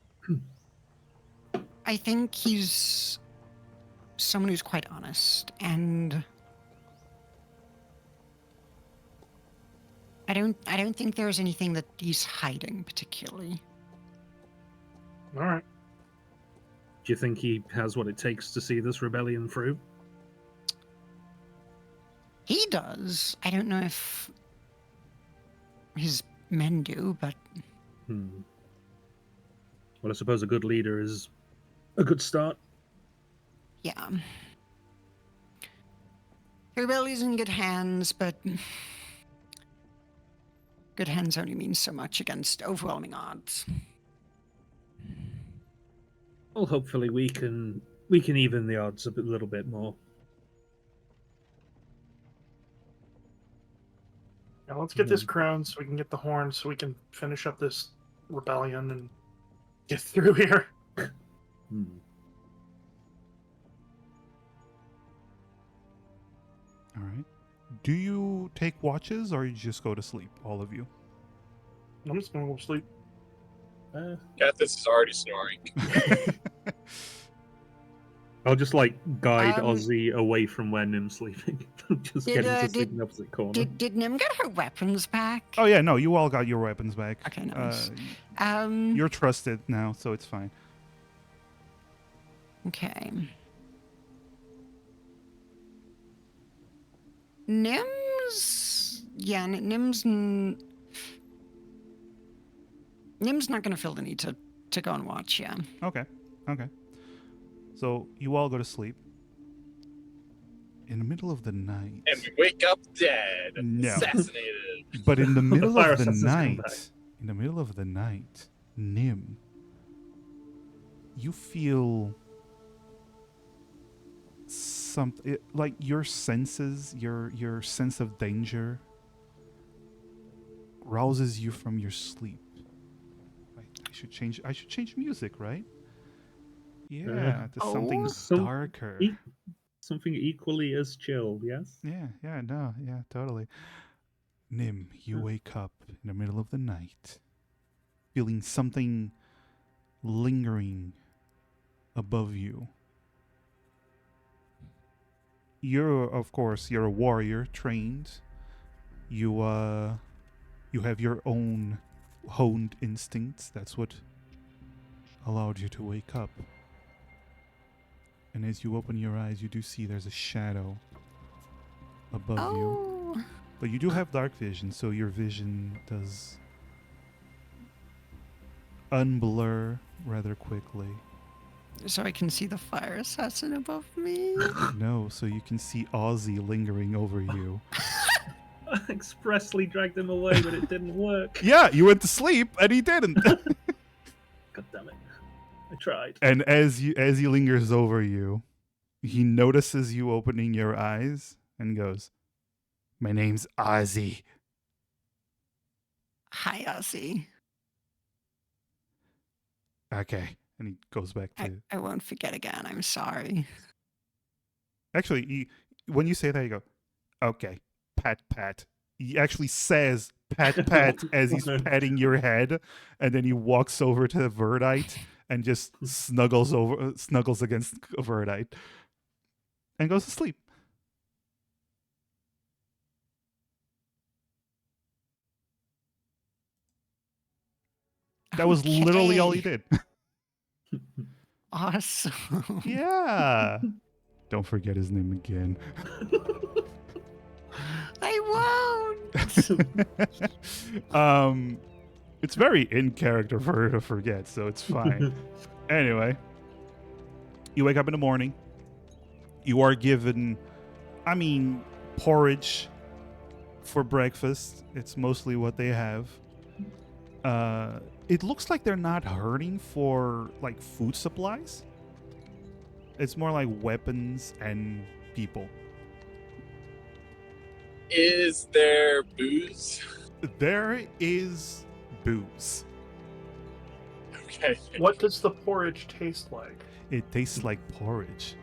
think he's someone who's quite honest, and I don't think there's anything that he's hiding particularly. All right. Do you think he has what it takes to see this rebellion through? He does. I don't know if his men do, but Well, I suppose a good leader is a good start. yeah. The rebellion's in good hands, but good hands only mean so much against overwhelming odds. Well, hopefully we can even the odds a little bit more. Now let's get this crown so we can get the horn so we can finish up this rebellion and get through here. All right. Do you take watches or you just go to sleep, all of you? I'm just gonna go to sleep. Kathis is already snoring. I'll just guide Um, Ozzy away from where Nim's sleeping. Just Did, get him uh, to sleep in the opposite corner. Did Nim get her weapons back? Oh yeah, no, you all got your weapons back. Okay, nice. You're trusted now, so it's fine. Okay. Nim's not gonna feel the need to go and watch. Yeah. Okay. So you all go to sleep. In the middle of the night. And we wake up dead. No. Assassinated. But in the middle fire of the assassins come back. night, in the middle of the night, Nim, you feel something like your senses, your sense of danger rouses you from your sleep. I should change music, right? Yeah, to something Oh. darker. Something equally as chill, yes? Yeah, totally. Nim, you wake up in the middle of the night, feeling something lingering above you. Of course, you're a warrior, trained. You have your own honed instincts. That's what allowed you to wake up. And as you open your eyes, you do see there's a shadow above you. Oh. But you do have dark vision, so your vision does unblur rather quickly. So I can see the fire assassin above me. No, so you can see Ozzy lingering over you. I expressly dragged him away, but it didn't work. Yeah, you went to sleep and he didn't. God damn it. I tried. And as he lingers over you, he notices you opening your eyes and goes, "My name's Ozzy." Hi, Ozzy. Okay. And he goes back to... I won't forget again. I'm sorry. Actually, when you say that, you go, "Okay, pat, pat." He actually says pat, pat as he's patting your head. And then he walks over to Verdite and just snuggles against Verdite and goes to sleep. That was literally all he Okay. did. Awesome. Yeah. Don't forget his name again. I won't. It's very in character for her to forget, so it's fine. Anyway, you wake up in the morning. You are given, porridge for breakfast. It's mostly what they have. It looks like they're not hurting for like food supplies. It's more like weapons and people. Is there booze? There is booze. Okay. What does the porridge taste like? It tastes like porridge.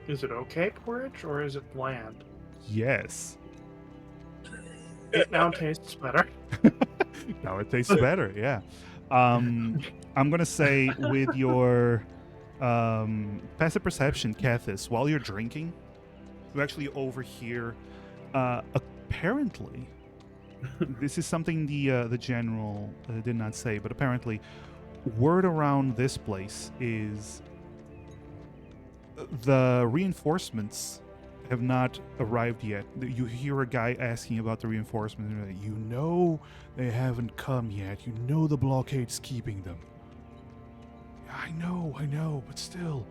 Is it okay porridge or is it bland? Yes. It now tastes better. Now it tastes better, yeah. I'm gonna say with your passive perception, Cathis, while you're drinking, you actually overhear apparently this is something the general did not say, but apparently word around this place is the reinforcements have not arrived yet. You hear a guy asking about the reinforcements. And like, they haven't come yet. The blockade's keeping them. I know, but still,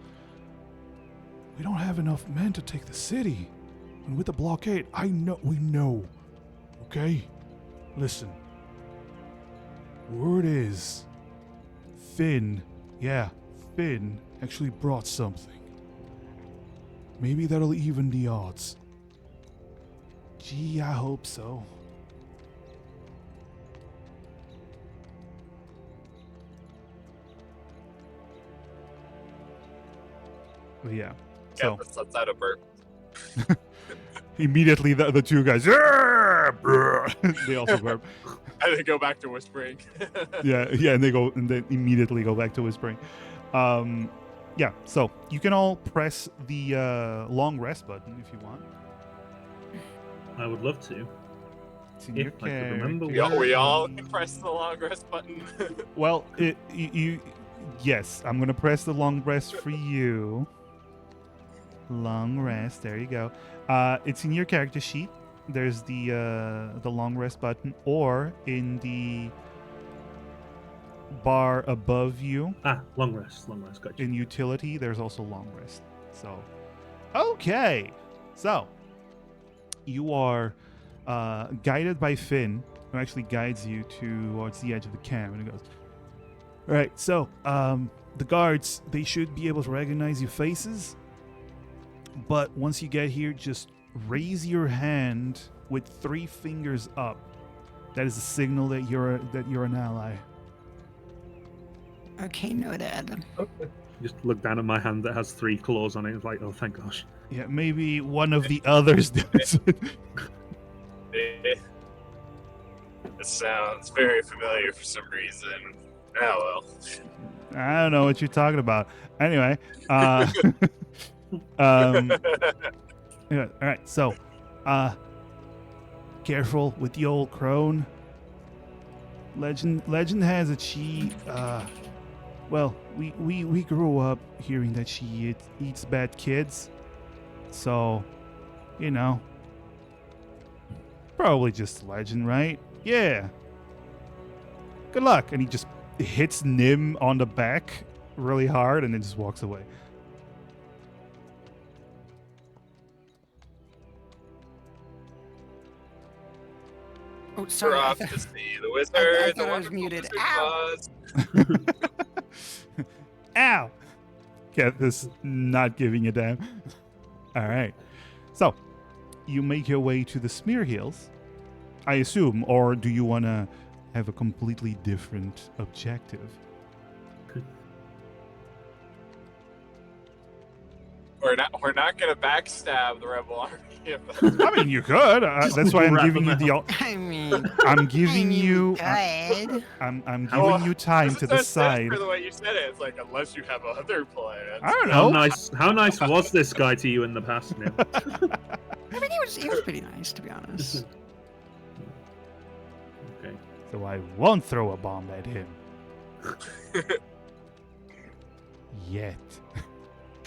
we don't have enough men to take the city. And with the blockade, we know. Okay? Listen. Word is, Finn actually brought something. Maybe that'll even the odds. Gee, I hope so. But yeah. Yeah, So let's out a burp. immediately the two guys, "Yeah, bruh." They also burp. And then go back to whispering. Yeah, and they immediately go back to whispering. Yeah, so you can all press the long rest button if you want. I would love to. It's in If your I could remember character we all sheet. can press the long rest button. Well, yes, I'm gonna press the long rest for you. Long rest, there you go. It's in your character sheet. There's the long rest button, or in the bar above you Long rest, gotcha. in utility. There's also long rest. So, okay, so you are guided by Finn who actually guides you towards the edge of the camp, and he goes, "All right, so the guards, they should be able to recognize your faces, but once you get here, just raise your hand with 3 fingers up. That is a signal that you're an ally." Okay, noted. Just look down at my hand that has 3 claws on it. It's like, oh, thank gosh. Yeah, maybe one of the others does it. It sounds very familiar for some reason. Oh well. I don't know what you're talking about. Anyway, yeah, all right, so careful with the old crone. Legend has it she well, we grew up hearing that she eats bad kids. So, you know, probably just legend, right? Yeah. Good luck. And he just hits Nim on the back really hard and then just walks away. Oh, We're sorry. off to see the wizard. I the thought I was wonderful muted. Wizard Ow! Claus. Ow! Get this not giving a damn. All right. So, you make your way to the Smear Hills, I assume, or do you want to have a completely different objective? We're not gonna backstab the rebel army. I mean, you could. That's why I'm Wrap giving you them the. I mean, I'm giving you. good. I'm giving you time to decide. For the way you said it, it's like unless you have other plans. I don't How know. how nice was this guy to you in the past, Nim? I mean, he was pretty nice, to be honest. Okay. So I won't throw a bomb at him. Yet.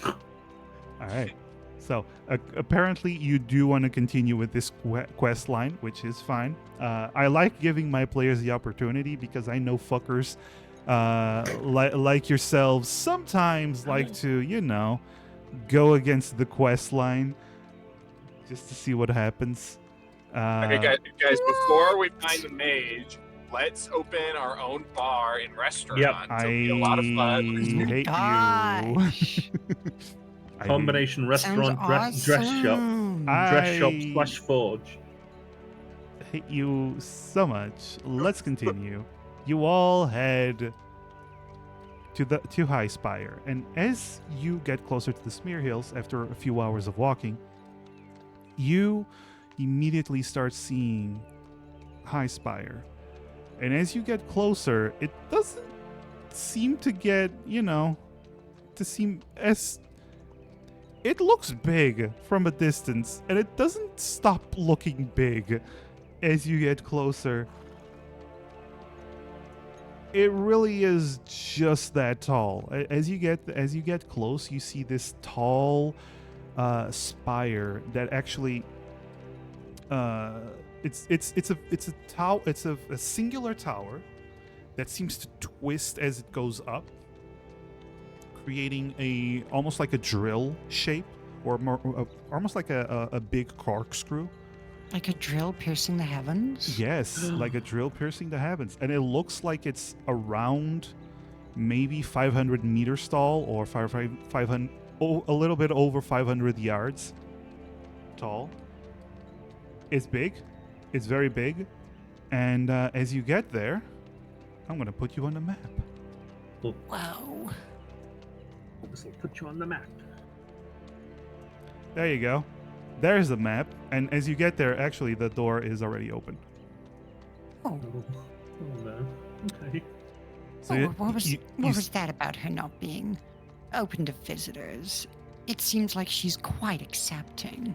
All right. So apparently you do want to continue with this quest line, which is fine. I like giving my players the opportunity because I know fuckers like yourselves sometimes like to, you know, go against the quest line just to see what happens. Okay, guys, before we find the mage, let's open our own bar and restaurant. Yep. It'll be a lot of fun. hate Gosh. you. I Combination restaurant, Sounds dress shop, awesome. dress shop I- / forge. hate you so much. Let's continue. You all head to High Spire, and as you get closer to the Smear Hills after a few hours of walking, you immediately start seeing High Spire. And as you get closer, it doesn't seem to get, you know, to seem as... It looks big from a distance, and it doesn't stop looking big as you get closer. It really is just that tall. As you get close, you see this tall spire that actually it's a singular tower that seems to twist as it goes up, creating almost like a drill shape, or more, almost like a big corkscrew. Like a drill piercing the heavens? Yes, like a drill piercing the heavens, and it looks like it's around maybe 500 meters tall, or 500, a little bit over 500 yards tall. It's big. It's very big, and as you get there, I'm gonna put you on the map. Wow. This will put you on the map. There you go. There's the map, and as you get there, actually, the door is already open. Oh, Oh no. Okay. So oh, you- what was you- what you was that about her not being open to visitors? It seems like she's quite accepting.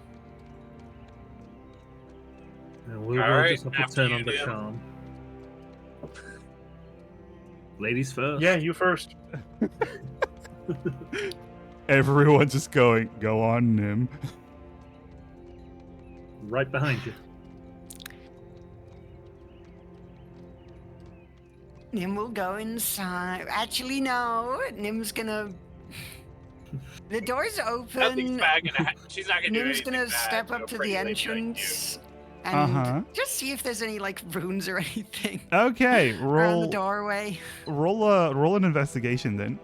Now we'll Alright, just have to after turn you, on the Nim. charm. Ladies first. Yeah, you first. Everyone's just going, go on, Nim. Right behind you. Nim will go inside. Actually, no. Nim's gonna. The door's Nothing's open. bad gonna she's not gonna do Nim's anything gonna bad step to a up to pretty the lady like you. entrance and just see if there's any like runes or anything Okay, around the doorway. roll an investigation then.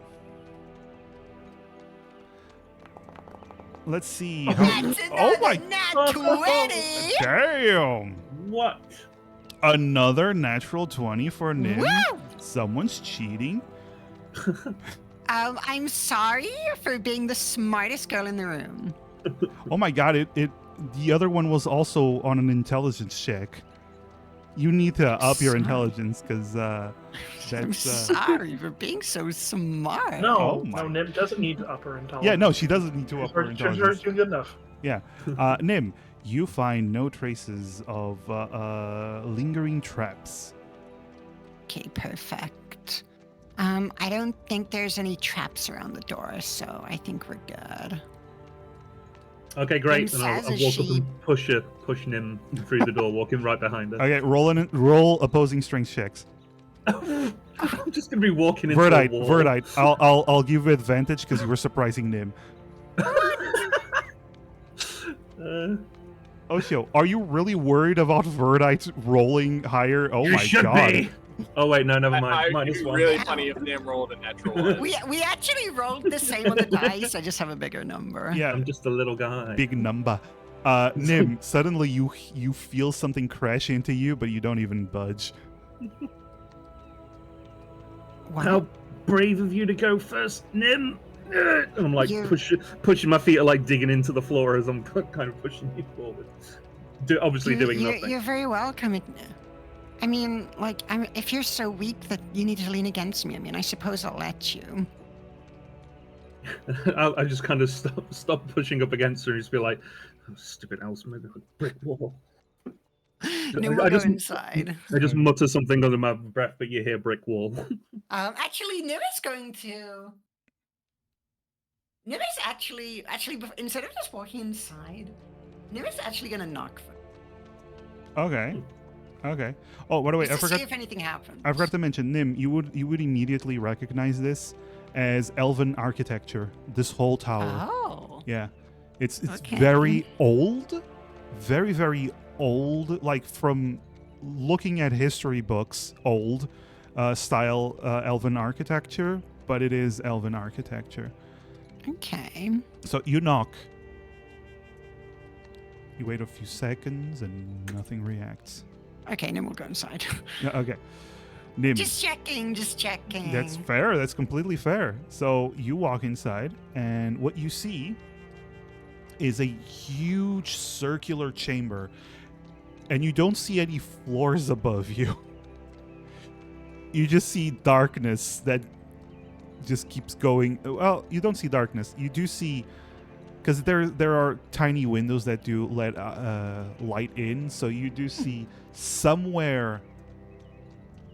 Let's see. That's Oh my nat 20! damn! What? Another natural 20 for Nim. Woo! Someone's cheating. I'm sorry for being the smartest girl in the room. Oh my god! The other one was also on an intelligence check. You need to up your Sorry. intelligence because I'm that's. sorry for being so smart. No, Oh my- no, Nim doesn't need to up her intelligence. Yeah, no, she doesn't need to up her She's intelligence. already doing good enough. Yeah. Nim, you find no traces of lingering traps. Okay, perfect. I don't think there's any traps around the door, so I think we're good. Okay, great. Nim And I'll says walk as up she- and push Nim through the door, walking right behind her. Okay, roll opposing strength checks. I'm just gonna be walking into Verdite, a wall. Verdite. I'll give you advantage because you were surprising Nim. Oshio, are you really worried about Verdite rolling higher? Oh You my should god. be. Oh wait, no, never mind. I'd Minus be one. really funny if Nim rolled a natural one. We actually rolled the same on the dice. I just have a bigger number. Yeah, I'm just a little guy. big number. Nim, suddenly you feel something crash into you, but you don't even budge. Wow. How brave of you to go first, Nim. And I'm like You- pushing my feet are like digging into the floor as I'm kind of pushing you forward. Obviously doing nothing. You're very welcome. I mean, like, if you're so weak that you need to lean against me, I mean, I suppose I'll let you. I just kind of stop pushing up against her and just be like, oh, stupid Alice, maybe a brick wall. No, I we'll go just- inside. I just mutter something under my breath, but you hear brick wall. Actually, Nira's going to. Nira's actually, instead of just walking inside, Nira's actually going to knock first. Okay. Okay. Oh, by the way, I Just to forgot. see if anything happens. I forgot to mention, Nim. You would immediately recognize this as elven architecture. This whole tower. Oh. Yeah, it's Okay. very old, very old. Like from looking at history books, old style elven architecture, but it is elven architecture. Okay. So you knock. You wait a few seconds and nothing reacts. Okay, then we'll go inside. Yeah, okay. Nim. Just checking. That's fair. That's completely fair. So you walk inside, and what you see is a huge circular chamber, and you don't see any floors above you. You just see darkness that just keeps going. Well, you don't see darkness. You do see, because there are tiny windows that do let light in, so you do see somewhere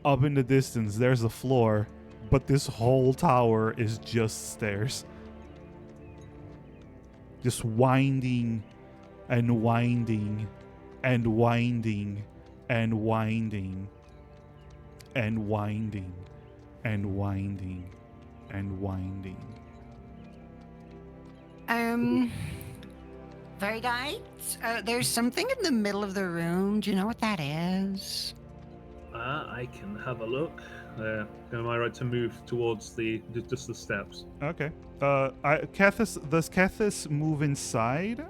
up in the distance there's a floor, but this whole tower is just stairs, just winding and winding and winding and winding and winding and winding and winding. Very nice. There's something in the middle of the room. Do you know what that is? I can have a look. Am I right to move towards just the steps? Okay. Does Kethis move inside?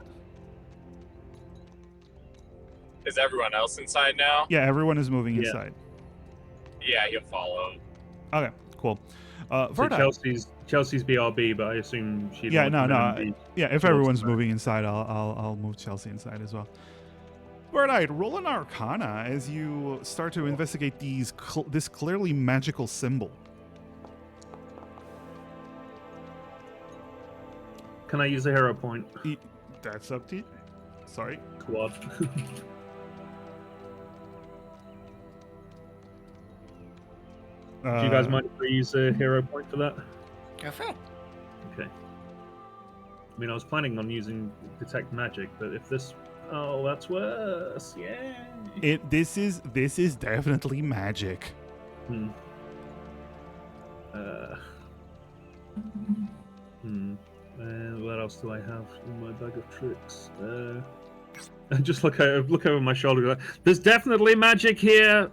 Is everyone else inside now? Yeah, everyone is moving Yeah. inside. Yeah, he'll follow. Okay, cool. So Verdite. Chelsea's BRB, but I assume she. Yeah, no. Yeah, if towards everyone's the- moving inside, I'll move Chelsea inside as well. Verdite, roll an Arcana as you start to investigate this clearly magical symbol. Can I use a hero point? That's up to you. Sorry. Quad. Do you guys mind if I use a hero point for that? Go for it. Okay. I mean, I was planning on using detect magic, but if this, that's worse. Yeah. This is definitely magic. Hmm. What else do I have in my bag of tricks? I just look over my shoulder. Like, there's definitely magic here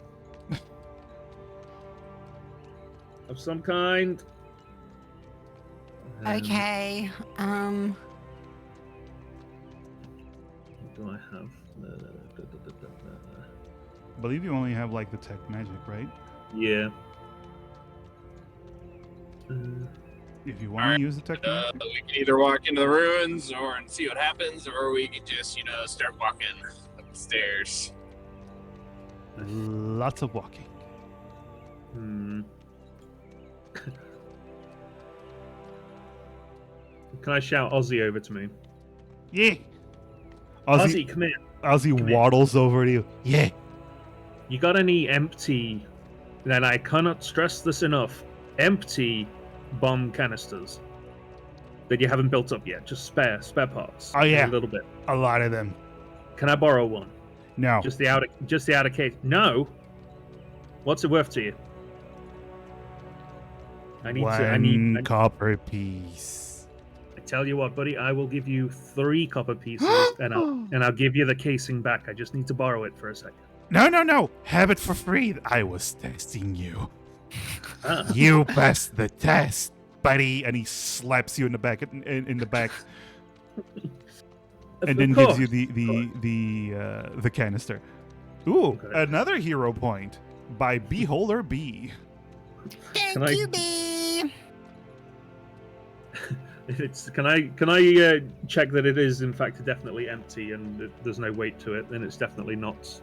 of some kind. Okay. What do I have? I believe you only have like the tech magic, right? Yeah. If you want Alright, to use the tech magic. we can either walk into the ruins and see what happens, or we can just, start walking up the stairs. Lots of walking. Can I shout Ozzy over to me? Yeah. Ozzy, come here. Ozzy come here. waddles over to you. Yeah. You got any empty, and I cannot stress this enough, empty bomb canisters that you haven't built up yet? Just spare parts. Oh, yeah. A little bit. A lot of them. Can I borrow one? No. Just the outer case. No. What's it worth to you? I need copper piece. I tell you what, buddy, I will give you 3 copper pieces, and I'll give you the casing back. I just need to borrow it for a second. No. Have it for free. I was testing you. Ah. You passed the test, buddy. And he slaps you in the back. In the back. And then gives you the canister. Ooh, Okay. another hero point by Beholder B. Thank Can I- you, B. Can I check that it is in fact definitely empty and there's no weight to it? Then it's definitely not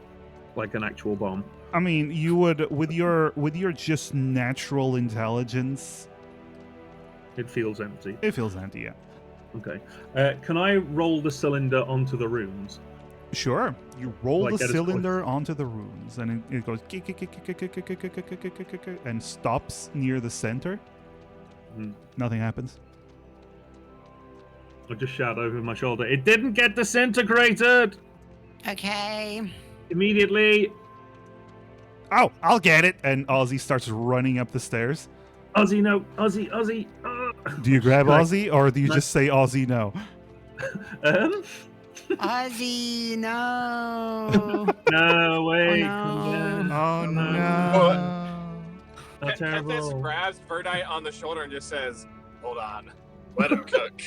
like an actual bomb. I mean, you would with your just natural intelligence. It feels empty. It feels empty, yeah. Okay. Can I roll the cylinder onto the runes? Sure. You roll Like the that is cylinder onto the runes, and it goes and stops near the center. Hmm. Nothing happens. I'll just shout over my shoulder. It didn't get disintegrated Okay. immediately. Oh, I'll get it. And Ozzy starts running up the stairs. Ozzy, no. Ozzy. Do you grab Can I- Ozzy, or do you can I- just say Ozzy no? Ozzy, no. No, wait. Oh, Come no. down. Oh How This terrible. grabs Verdite on the shoulder and just says, "Hold on, let him cook."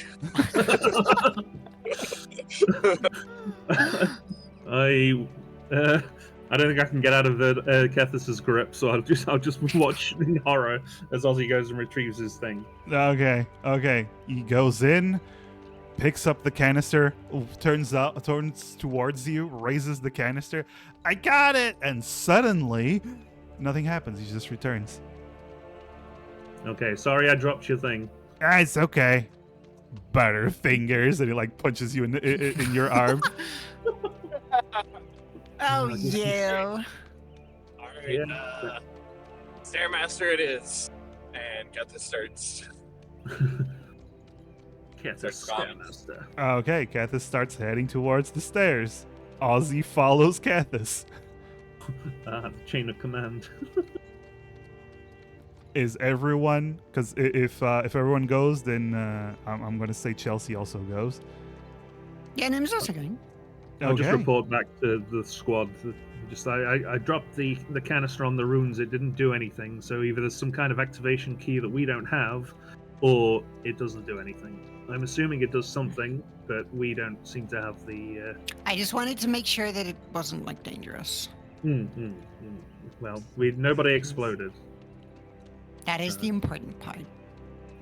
I don't think I can get out of the Kethis' grip, so I'll just watch in horror as Ozzy goes and retrieves his thing. Okay. He goes in, picks up the canister, turns towards you, raises the canister. I got it, and suddenly, nothing happens. He just returns. Okay, sorry I dropped your thing. Ah, it's okay. Butterfingers, and he like punches you in your arm. Oh, you. All right, Yeah. Stairmaster it is, and Gutha starts. Kethis Stairmaster. Okay, Kathis starts heading towards the stairs. Ozzy follows Kathis. The chain of command. Is everyone? Because if everyone goes, then I'm gonna say Chelsea also goes. Yeah, Nim's also going. I'll just Okay. report back to the squad. Just I dropped the canister on the runes. It didn't do anything. So either there's some kind of activation key that we don't have, or it doesn't do anything. I'm assuming it does something, but we don't seem to have the. I just wanted to make sure that it wasn't like dangerous. Well, nobody exploded. That is the important part.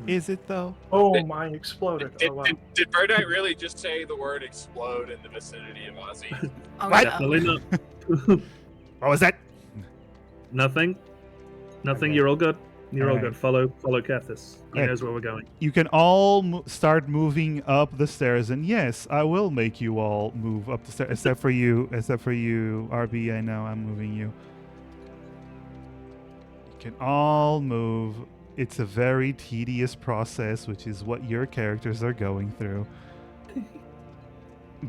Is it though? Oh, mine exploded. Did, Oh, wow. did Verdite really just say the word "explode" in the vicinity of Ozzy? Oh, What? no. Definitely not. What was that? Nothing. Okay. You're all good. You're all Alright. good. Follow Kethis. He Yeah. knows where we're going. You can all start moving up the stairs, and yes, I will make you all move up the stairs, except for you, RB. I know I'm moving you. You can all move. It's a very tedious process, which is what your characters are going through.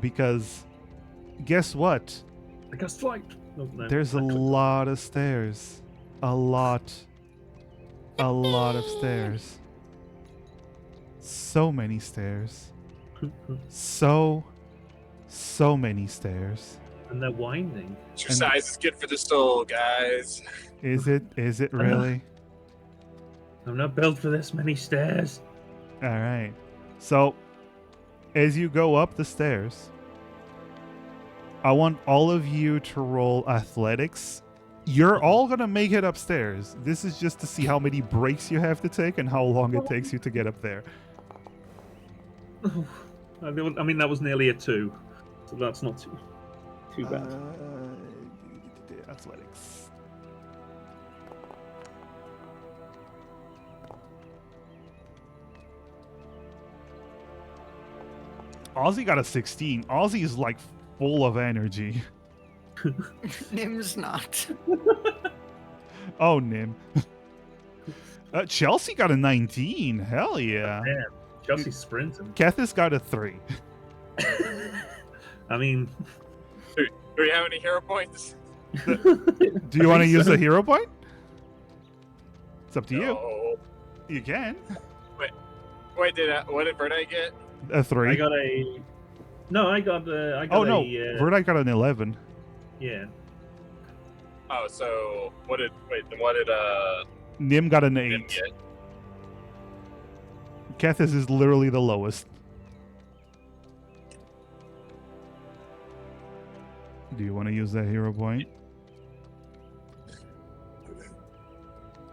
Because, guess what? I guess flight. Oh, no. There's a I clicked. lot of stairs. A lot of stairs. So many stairs. So So many stairs. And they're winding. Exercise is good for the soul, guys. Is it? Is it really? I'm not built for this many stairs. All right. So, as you go up the stairs, I want all of you to roll athletics. You're all going to make it upstairs. This is just to see how many breaks you have to take and how long it takes you to get up there. I mean, that was nearly a 2. So that's not too bad. Athletics. Ozzy got a 16. Ozzy is like full of energy. Nim's not. Oh, Nim. Chelsea got a 19. Hell yeah. Man, Chelsea's sprinting. Kethis got a 3. I mean, Do we have any hero points? Do you want to use a hero point? It's up to you. No. You can. Wait, what did Verde get? A 3. I got a. No, I got a. Oh, no. A, Verdite got an 11. yeah. Oh, so what did Nim got an 8. Nim get? Kethis is literally the lowest. Do you want to use that hero point?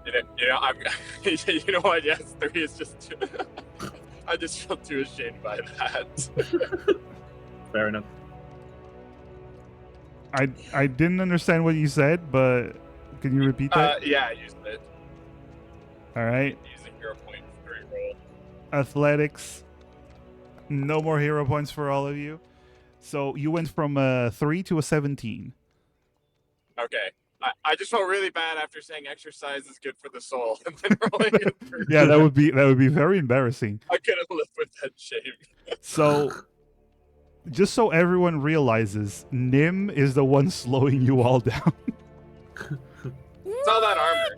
You know, I'm. You know what? Yes, 3 is just. Too, I just feel too ashamed by that. Fair enough. I didn't understand what you said, but can you repeat that? Yeah, I used it. All right. Use a hero point for 3 roll. Athletics. No more hero points for all of you. So you went from a 3 to a 17. Okay. I just felt really bad after saying exercise is good for the soul, and then rolling it through. Yeah, that would be very embarrassing. I couldn't live with that shame. So, just so everyone realizes, Nim is the one slowing you all down. It's all that armor.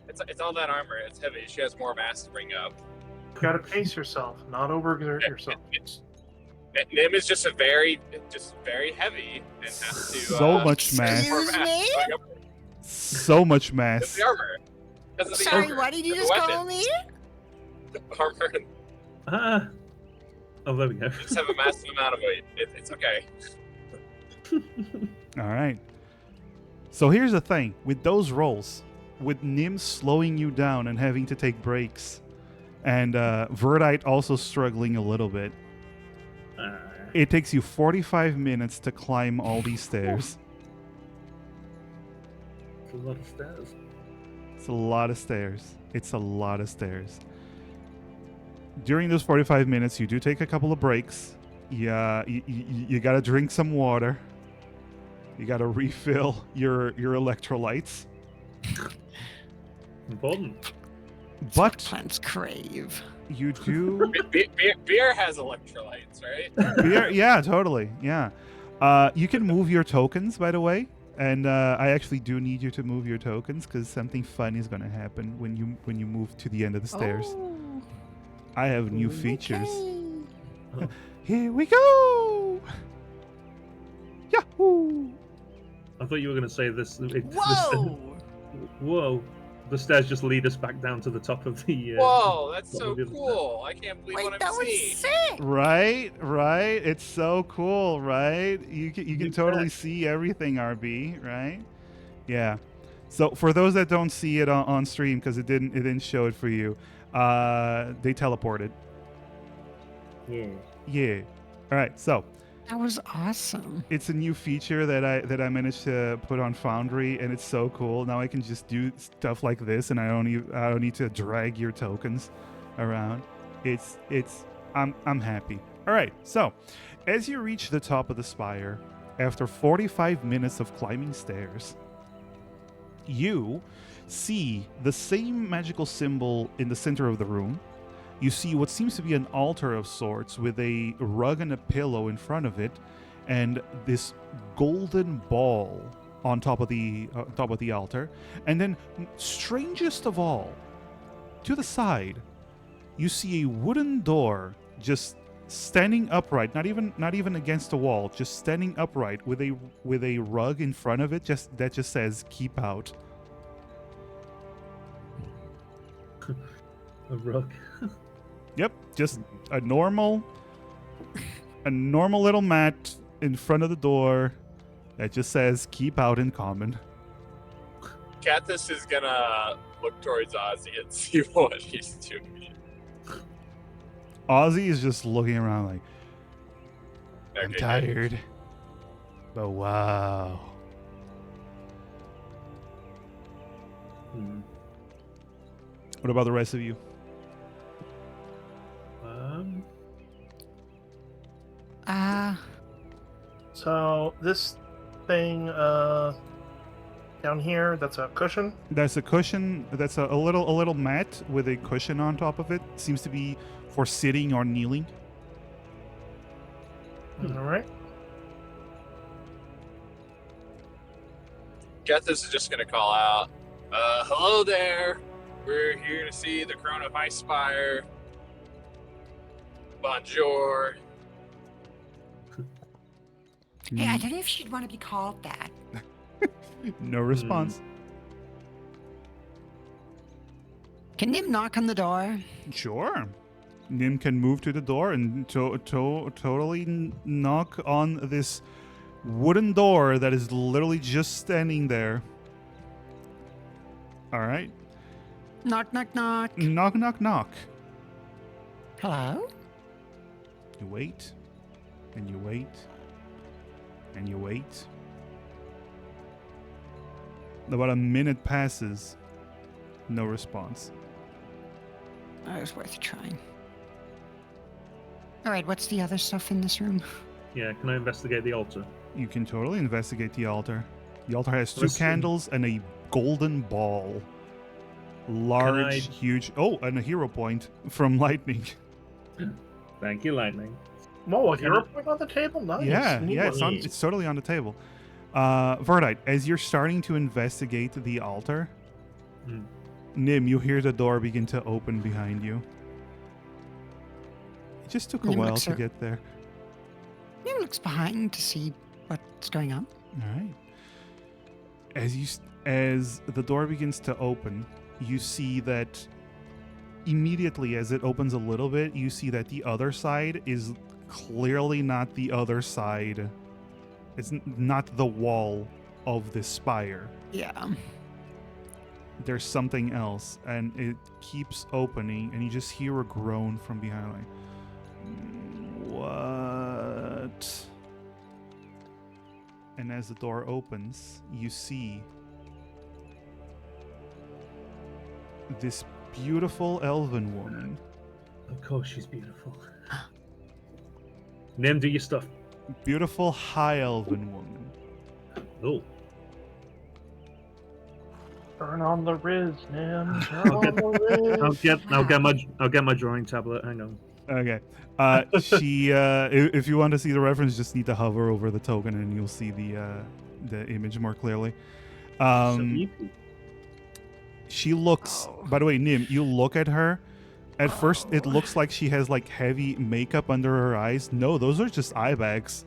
It's all that armor. It's heavy. She has more mass to bring up. You gotta pace yourself, not overexert yourself. Nim is just very heavy and has to. So much mass. more Excuse me? going up So much It's mass. the armor. Because of the Sorry, armor. what did you The just call weapons. me? The armor. Oh, there we go. Just have a massive amount of weight. It's okay. All right. So here's the thing. With those rolls, with Nim slowing you down and having to take breaks, and Verdite also struggling a little bit, it takes you 45 minutes to climb all these stairs. It's a lot of stairs. It's a lot of stairs. It's a lot of stairs. During those 45 minutes, you do take a couple of breaks. Yeah, you gotta drink some water. You gotta refill your electrolytes. Important. But Plants crave. you do Beer has electrolytes, right? beer, yeah, totally, yeah. You can move your tokens, by the way, and I actually do need you to move your tokens because something fun is gonna happen when you move to the end of the stairs. Oh, I have new features. okay. Here we go! Yahoo! I thought you were going to say this. Whoa! Whoa. The stairs just lead us back down to the top of the. Whoa, that's top so of the other cool! I can't believe Wait, what that I'm was seeing. sick! Right? It's so cool, right? You can totally see everything, RB, right? Yeah. So for those that don't see it on stream because it didn't show it for you, they teleported. Yeah. Yeah. All right. So That was awesome. it's a new feature that I managed to put on Foundry, and it's so cool. Now I can just do stuff like this, and I don't need to drag your tokens around. I'm happy. All right. So as you reach the top of the spire, after 45 minutes of climbing stairs, you see the same magical symbol in the center of the room. You see what seems to be an altar of sorts with a rug and a pillow in front of it, and this golden ball on top of the altar. And then, strangest of all, to the side, you see a wooden door just standing upright, not even against the wall, just standing upright with a rug in front of it, that just says "keep out." A rug. Yep, just a normal little mat in front of the door that just says "keep out" in common. Kathis is gonna look towards Ozzy and see what he's doing. Ozzy is just looking around like, I'm Okay, tired, but wow. Hmm. What about the rest of you? So this thing down here, that's a cushion. That's a cushion. That's a little mat with a cushion on top of it. Seems to be for sitting or kneeling. All right. Kathis is just gonna call out, hello there. We're here to see the Crown of Ice Spire. Bonjour. Hey, I don't know if she'd want to be called that. No response. Can Nim knock on the door? Sure. Nim can move to the door and totally knock on this wooden door that is literally just standing there. All right. Knock, knock, knock. Knock, knock, knock. Hello? You wait, and you wait, and you wait. About a minute passes. No response. Oh, it was worth a try. All right, what's the other stuff in this room? Yeah, can I investigate the altar? You can totally investigate the altar. The altar has 2 Let's see. candles and a golden ball. Large, huge. Oh, and a hero point from lightning. Thank you, Lightning. Whoa, a hero point on the table? Nice. Yeah, We need yeah, one. it's totally on the table. Verdite, as you're starting to investigate the altar, Hmm. Nim, you hear the door begin to open behind you. It just took a Nim while looks to ar- get there. Nim looks behind to see what's going on. All right. As the door begins to open, you see that immediately as it opens a little bit, you see that the other side is clearly not the other side. It's not the wall of the spire. Yeah. There's something else, and it keeps opening, and you just hear a groan from behind, like, what? And as the door opens, you see this beautiful elven woman. Of course she's beautiful. Nim, do your stuff. Beautiful high elven woman. Oh. Turn on the Riz, Nim. Turn on the Riz. I'll get my drawing tablet. Hang on. Okay. She if you want to see the reference, just need to hover over the token and you'll see the image more clearly. She looks, by the way, Nim, you look at her. At first, it looks like she has like heavy makeup under her eyes. No, those are just eye bags.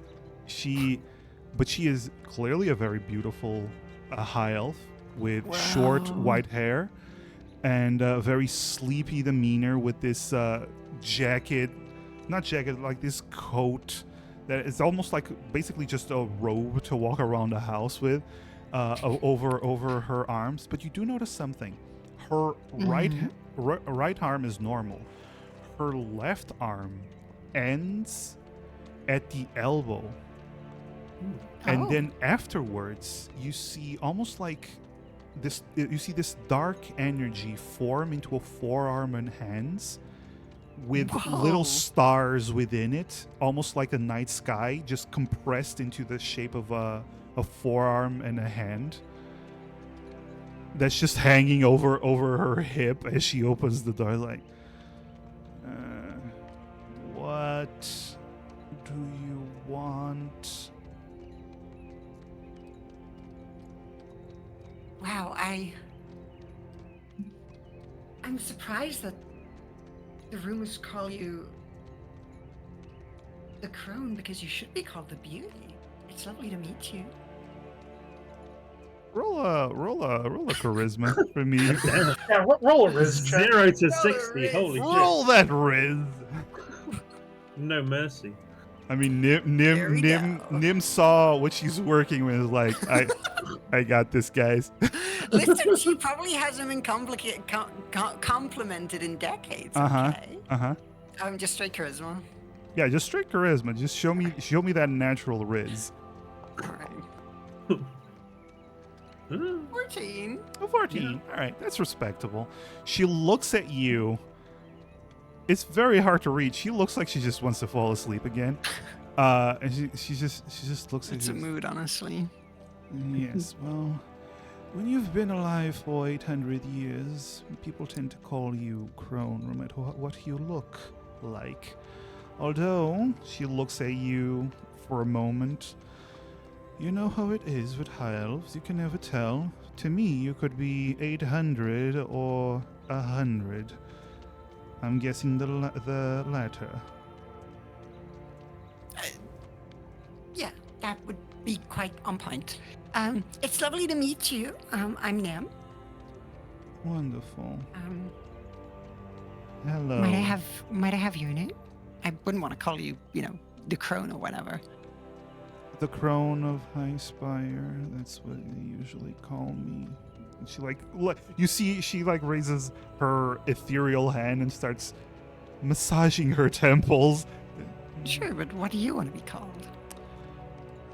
But she is clearly a very beautiful high elf with short white hair and a very sleepy demeanor with this like this coat that is almost like basically just a robe to walk around the house with over her arms. But you do notice something. Her right arm is normal. Her left arm ends at the elbow. And then afterwards, you see almost like this. You see this dark energy form into a forearm and hands, with little stars within it, almost like a night sky, just compressed into the shape of a forearm and a hand. That's just hanging over her hip as she opens the door. Like, what do you want? Wow, I'm surprised that the rumors call you the crone because you should be called the beauty. It's lovely to meet you. Roll a charisma for me. Yeah, roll a Riz check. 0 to Roll a 60. Riz. Holy Roll that Riz. shit. No mercy. I mean, There we go. Nim saw what she's working with. Like, I got this, guys. Listen, she probably hasn't been complimented in decades. Okay. Just straight charisma. Yeah, just straight charisma. Just show me that natural Riz. All right. 14. Oh, 14. All right, that's respectable. She looks at you. It's very hard to read. She looks like she just wants to fall asleep again. And she just looks at It's you. a mood, honestly. Yes, well, when you've been alive for 800 years, people tend to call you crone, no matter what you look like. Although, she looks at you for a moment. You know how it is with high elves, you can never tell. To me, you could be 800 or 100. I'm guessing the latter. Yeah, that would be quite on point. It's lovely to meet you. I'm Nim. Wonderful. Might Hello. I have your name? I wouldn't want to call you, the crone or whatever. The crone of High Spire, that's what they usually call me. And she you see she raises her ethereal hand and starts massaging her temples. Sure, but what do you want to be called?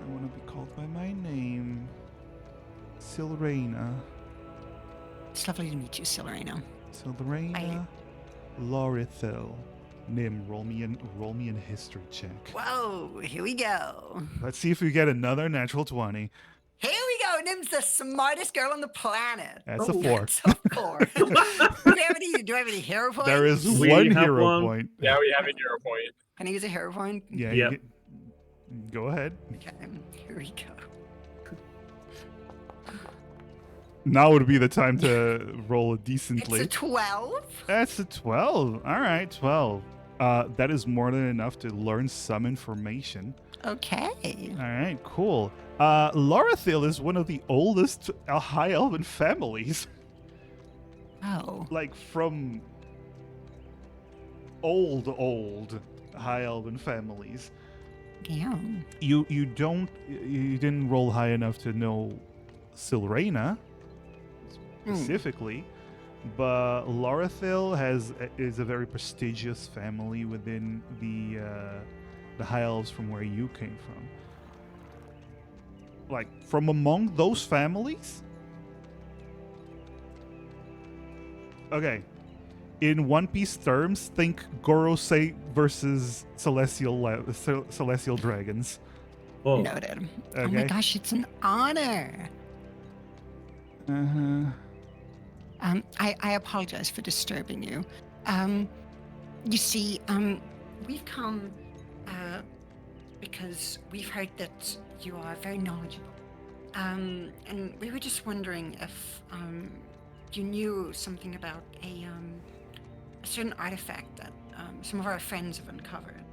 I want to be called by my name, Silrena. It's lovely to meet you, Silrena. Silrena Lorithil. Nim, roll me an history check. Whoa, here we go. Let's see if we get another natural 20. Here we go. Nim's the smartest girl on the planet. That's a 4. Of course. do I have any hero points? There is We one have hero one. point. Yeah, we have a 0 point. Can I use a hero point? Yeah, Yep. Go ahead. Okay, here we go. Now would be the time to roll it decently. It's a 12. That's a 12. All right, 12. That is more than enough to learn some information. Okay. All right, cool. Lorithil is one of the oldest High Elven families. Oh. Like, from old High Elven families. Damn. You didn't roll high enough to know Silrena specifically, but Lorithil is a very prestigious family within the High Elves from where you came from. Like, from among those families. Okay, in One Piece terms, think Gorosei versus celestial dragons. Oh, Noted. Oh my Okay. gosh, it's an honor. I apologize for disturbing you. You see, we've come because we've heard that you are very knowledgeable. And we were just wondering if you knew something about a certain artifact that some of our friends have uncovered.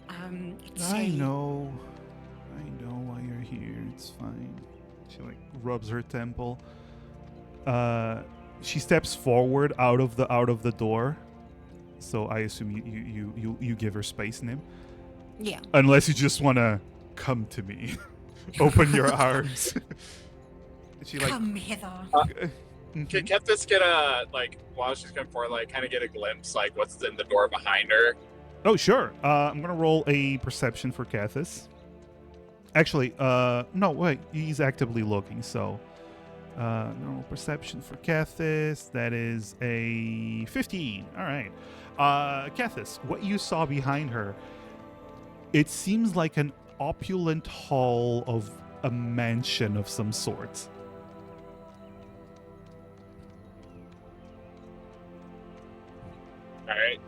I know why you're here. It's fine. She rubs her temple. She steps forward out of the door. So I assume you give her space, Nim. Yeah. Unless you just want to come to me. Open your arms. She Come hither. Mhm. Can't this get while she's coming forward, kind of get a glimpse, what's in the door behind her? Oh, sure. I'm going to roll a perception for Cathis. Actually, no, wait. He's actively looking, so... normal perception for Cathis. That is a 15. All right. Cathis, what you saw behind her, it seems like an opulent hall of a mansion of some sort. All right.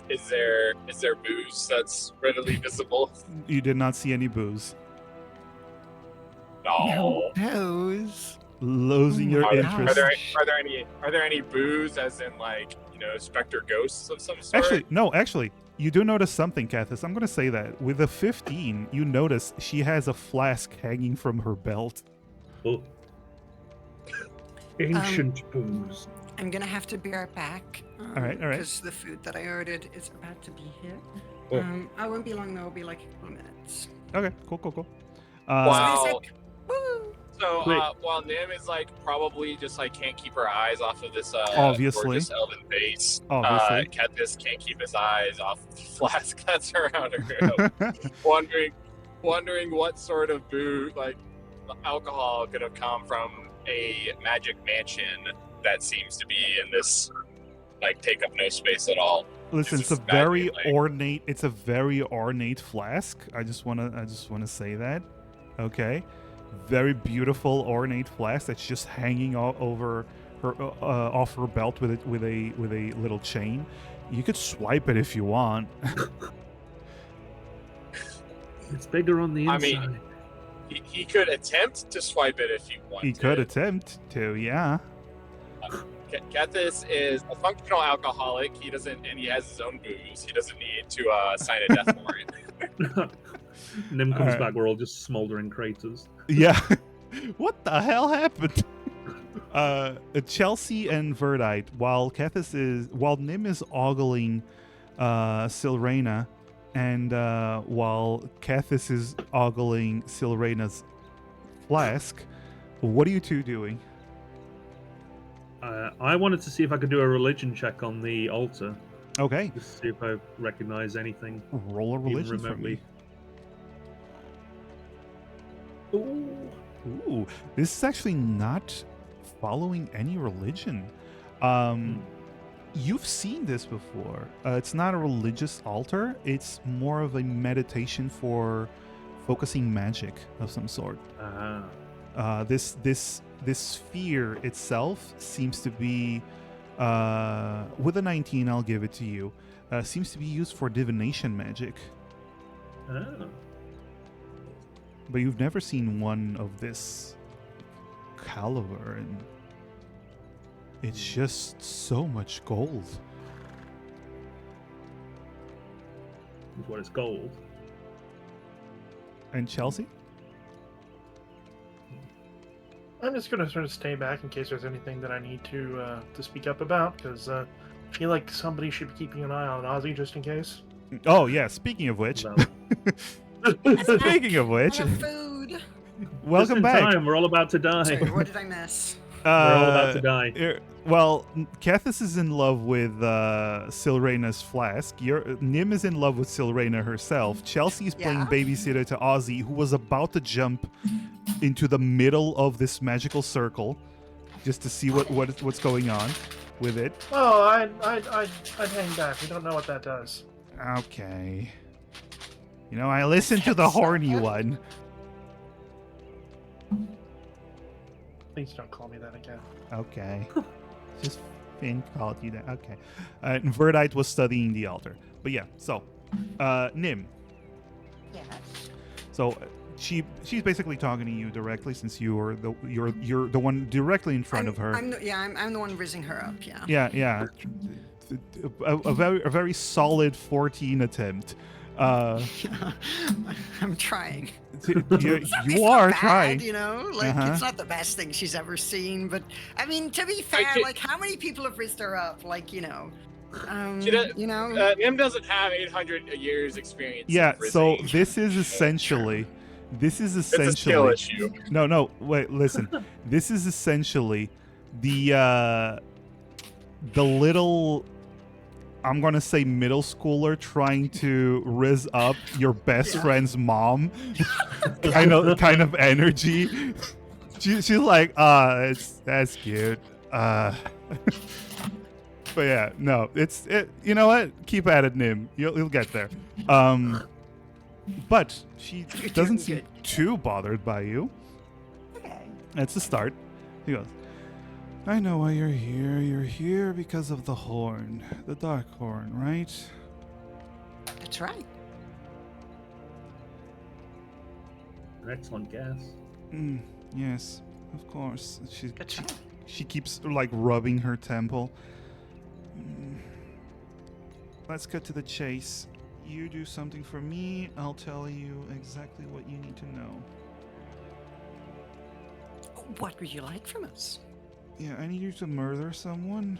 Is there booze that's readily visible? You did not see any booze. No. Those. Losing your Are there- interest. Are there any booze as in specter ghosts of some sort? Actually, You do notice something, Kathis. I'm going to say that. With a 15, you notice she has a flask hanging from her belt. Oh. Ancient booze. I'm gonna have to be right back. All right. Because the food that I ordered is about to be here. Oh. I won't be long though. It'll be like a couple of minutes. Okay, cool. Wow. Woo! So Wait. while Nim is like probably just like can't keep her eyes off of this Obviously. gorgeous elven face, Obviously. Kethis can't keep his eyes off the flask that's around her, wondering what sort of booze, like alcohol, could have come from a magic mansion that seems to be in this like take up no space at all. Listen, It's it's a just very imagining, like- ornate. It's a very ornate flask. I just wanna say that. Okay, very beautiful ornate flask that's just hanging over her off her belt with a little chain. You could swipe it if you want. It's bigger on the I inside. mean, he could attempt to swipe it if he wanted. He could attempt to, yeah. Kethis is a functional alcoholic. He doesn't, and he has his own booze. He doesn't need to sign a death warrant. Nim comes Alright. back, we're all just smoldering craters. Yeah. What the hell happened? Chelsea and Verdite, while Nim is ogling Silrena, and while Kethis is ogling Silrena's flask, what are you two doing? I wanted to see if I could do a religion check on the altar, Okay, just to see if I recognize anything. roll a even religion for remotely. me. Ooh. Ooh, this is actually not following any religion. You've seen this before. It's not a religious altar. It's more of a meditation for focusing magic of some sort. This sphere itself seems to be, with a 19, I'll give it to you. Seems to be used for divination magic. Oh. But you've never seen one of this caliber, and it's just so much gold. Is what it's gold. And Chelsea? I'm just gonna sort of stay back in case there's anything that I need to speak up about, because I feel like somebody should be keeping an eye on Ozzy just in case. Oh yeah, speaking of which. No. Speaking of which, I have food. Just welcome in back. time, we're all about to die. Sorry, what did I miss? We're all about to die. Well, Kethis is in love with Silrena's flask. Nim is in love with Silrena herself. Chelsea is playing Yeah. babysitter to Ozzy, who was about to jump into the middle of this magical circle, just to see what's going on with it. Oh, I'd hang back. We don't know what that does. Okay. You know, I listened to the horny one. Please don't call me that again. Okay. Just Finn called you that. Okay. And Verdite was studying the altar. But yeah, so Nim. Yes. So she's basically talking to you directly, since you're the one directly in front of her. I'm the one rizzing her up. Yeah. Yeah. A very solid 14 attempt. I'm trying. You It's are not bad, trying. you know, like Uh-huh. it's not the best thing she's ever seen, but I mean, to be fair, could- like how many people have rizzed her up? Like, you know, She does- you know, Nim doesn't have 800 years experience. Yeah, in so rizzing. this is essentially It's a skill issue. No, wait, listen. This is essentially the little, I'm gonna say, middle schooler trying to rizz up your best Yeah. friend's mom. kind of energy. She's like, that's cute. But yeah, no, you know what? Keep at it, Nim. You'll get there. But she You're doesn't doing seem good. too bothered by you. okay. That's the start. He goes, I know why you're here. You're here because of the horn. The dark horn, right? That's right. An excellent guess. Yes, of course. That's right. She keeps like rubbing her temple. let's cut to the chase. You do something for me, I'll tell you exactly what you need to know. What would you like from us? Yeah, I need you to murder someone.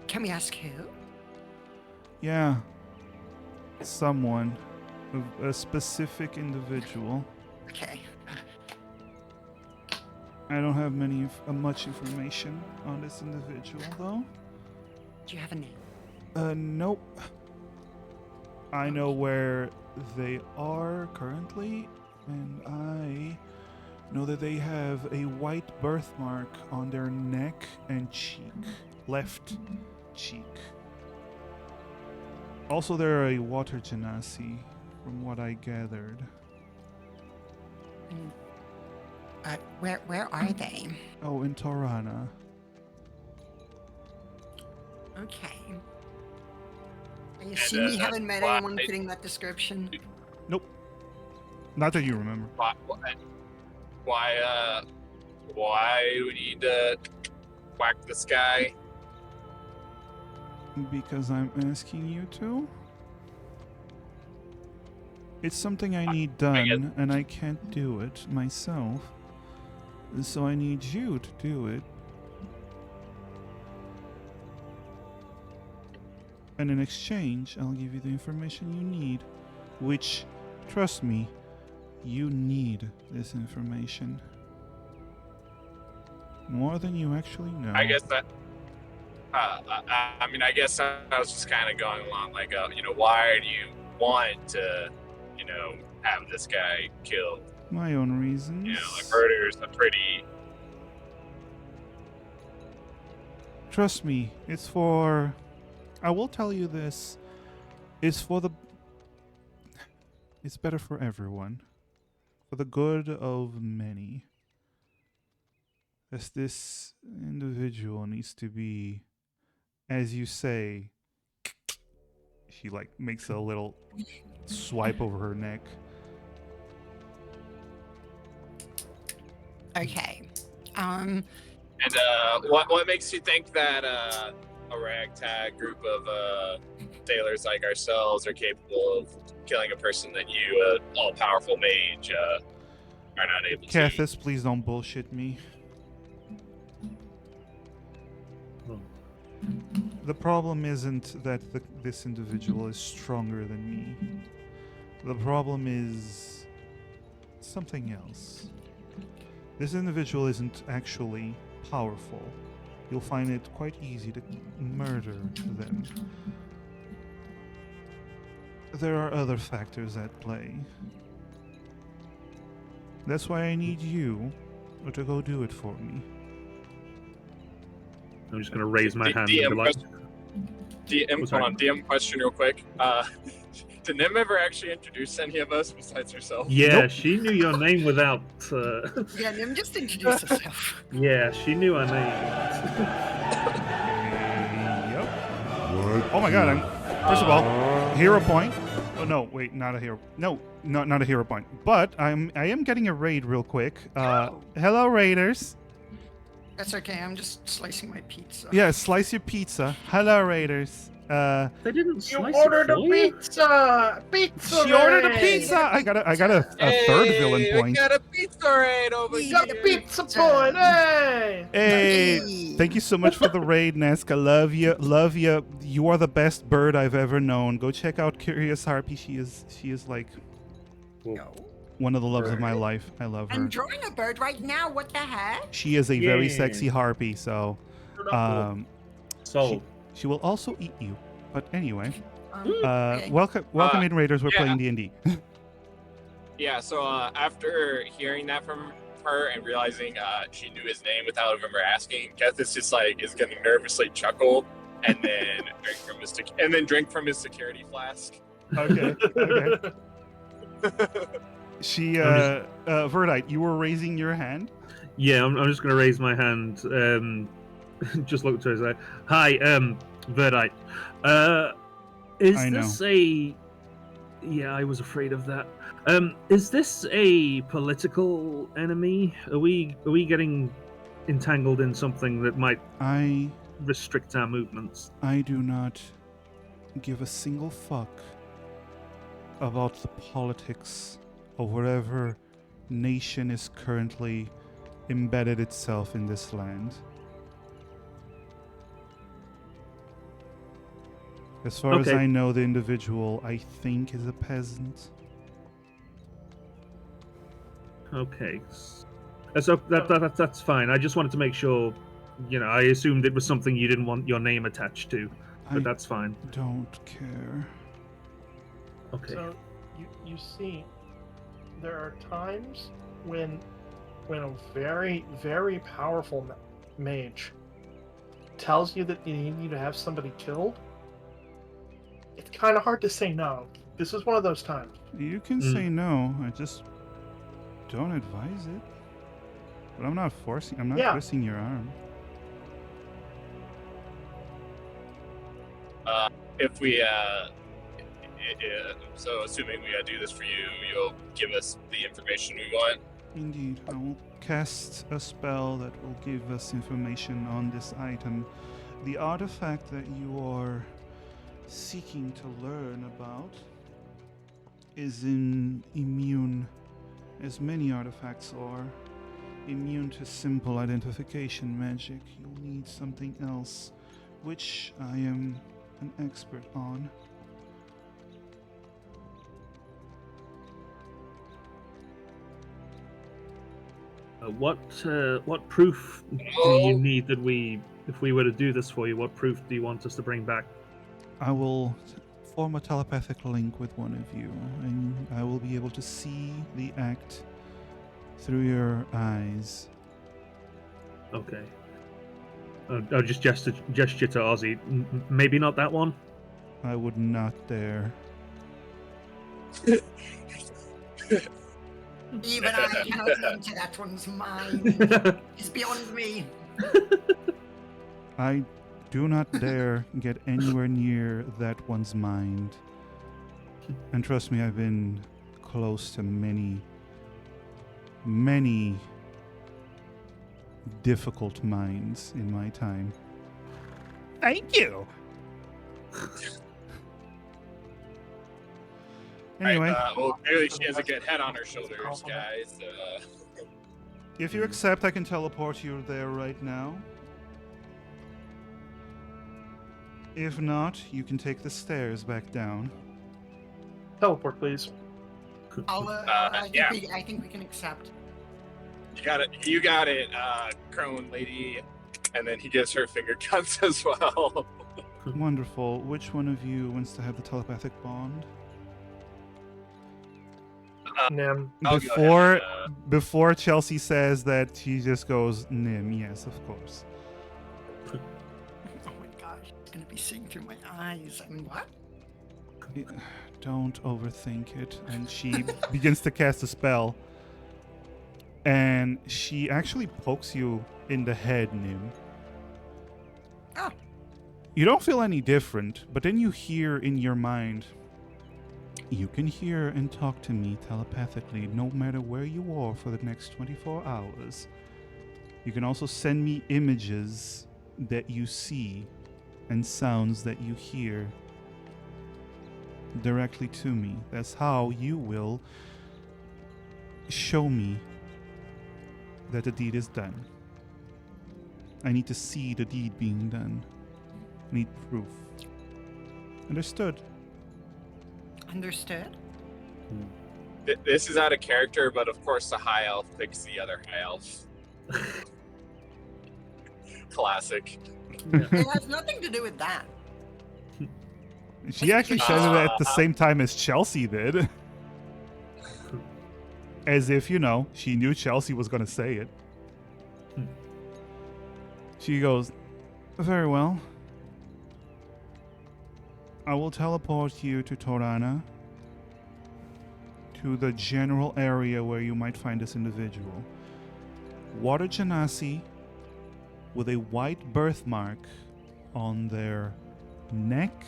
Can we ask who? Yeah. Someone. A specific individual. Okay. I don't have much information on this individual, though. Do you have a name? Nope. I know where they are currently, and I know that they have a white birthmark on their neck and cheek. Left cheek. Also, they're a water genasi, from what I gathered. Where are they? Oh, in Torana. Okay. I assume you haven't met anyone fitting that description. Nope. Not that you remember. Why do we need to whack this guy? Because I'm asking you to? It's something I need done, and I can't do it myself. So I need you to do it. And in exchange, I'll give you the information you need. Which, trust me, you need this information. More than you actually know. I guess that. I guess I was just kind of going along like, why do you want to, have this guy killed? My own reasons. Murder's a pretty. Trust me, it's for. I will tell you this. It's for the. It's better for everyone. For the good of many. As this individual needs to be, as you say. She makes a little swipe over her neck. Okay. And what makes you think that a ragtag group of sailors like ourselves are capable of killing a person that you, all-powerful mage, are not able to? Cathis, please don't bullshit me. The problem isn't that this individual is stronger than me. The problem is something else. This individual isn't actually powerful. You'll find it quite easy to murder them. There are other factors at play. That's why I need you to go do it for me. I'm just going to raise my hand. DM and be like, DM question real quick. Did Nim ever actually introduce any of us besides herself? yeah, Nope. she knew your name without. Yeah, Nim just introduced herself. Yeah, she knew our names. Yep. Oh my god, first of all, hero point. Oh no, wait, not a hero. No, not a hero point. But I am getting a raid real quick. Hello Raiders. That's okay, I'm just slicing my pizza. Yeah, slice your pizza. Hello Raiders. They didn't You slice ordered it a for you? pizza! Pizza! She ordered a raid! pizza. I got a third villain We point. got a pizza raid over You here. got a pizza point, hey! Hey, thank you so much for the raid, Nesca. Love you. You are the best bird I've ever known. Go check out Curious Harpy. She is like No. one of the loves of my life. I love her. I'm drawing a bird right now, what the heck? She is a very Yeah. sexy harpy. So, Sold. she will also eat you. But anyway, Okay. welcome in, Raiders. We're yeah. playing D&D. Yeah, so after hearing that from her and realizing she knew his name without ever asking, Kethis just is gonna nervously chuckle and then drink from his security flask. Okay. She, Verdite, you were raising your hand. Yeah, I'm just going to raise my hand. Just look to her and say, "Hi, Verdite. Is I know. this a?" Yeah, I was afraid of that. Is this a political enemy? Are we getting entangled in something that might? I restrict our movements. I do not give a single fuck about the politics of whatever nation is currently embedded itself in this land. As far as Okay. I know, the individual, I think, is a peasant. Okay. So that's fine. I just wanted to make sure. I assumed it was something you didn't want your name attached to, but I that's fine. don't care. Okay. So you see, there are times when a very, very powerful mage tells you that you need to have somebody killed, it's kind of hard to say no. This is one of those times. You can say no. I just don't advise it. But I'm not forcing. I'm not Yeah. twisting your arm. If we, so assuming we do this for you, you'll give us the information we want. Indeed, I will cast a spell that will give us information on this item. The artifact that you are seeking to learn about is immune, as many artifacts are, immune to simple identification magic. You'll need something else, which I am an expert on. What proof do you need that if we were to do this for you, what proof do you want us to bring back? I will form a telepathic link with one of you, and I will be able to see the act through your eyes. Okay. I'll just gesture to Ozzy. Maybe not that one. I would not dare. Even I cannot enter that one's mind. It's beyond me. I do not dare get anywhere near that one's mind. And trust me, I've been close to many, many difficult minds in my time. Thank you. Anyway, Well, clearly she has a good head on her shoulders, guys. if you accept, I can teleport you there right now. If not, you can take the stairs back down. Teleport, please. I yeah. think we can accept. You got it, crone lady. And then he gives her finger guns as well. Wonderful. Which one of you wants to have the telepathic bond? Nim. I'll go ahead and, Before Chelsea says that, she just goes, Nim, yes, of course. Oh my gosh, it's gonna be seeing through my eyes. I mean, what? Don't overthink it. And she begins to cast a spell. And she actually pokes you in the head, Nim. Oh. You don't feel any different, but then you hear in your mind, you can hear and talk to me telepathically no matter where you are for the next 24 hours. You can also send me images that you see and sounds that you hear directly to me. That's how you will show me that the deed is done. I need to see the deed being done. I need proof. Understood? Understood? This is out of character, but of course the high elf picks the other high elf. Classic. It has nothing to do with that. She actually said it at the same time as Chelsea did. As if, she knew Chelsea was going to say it. She goes, very well. I will teleport you to Torana, to the general area where you might find this individual. Water Genasi with a white birthmark on their neck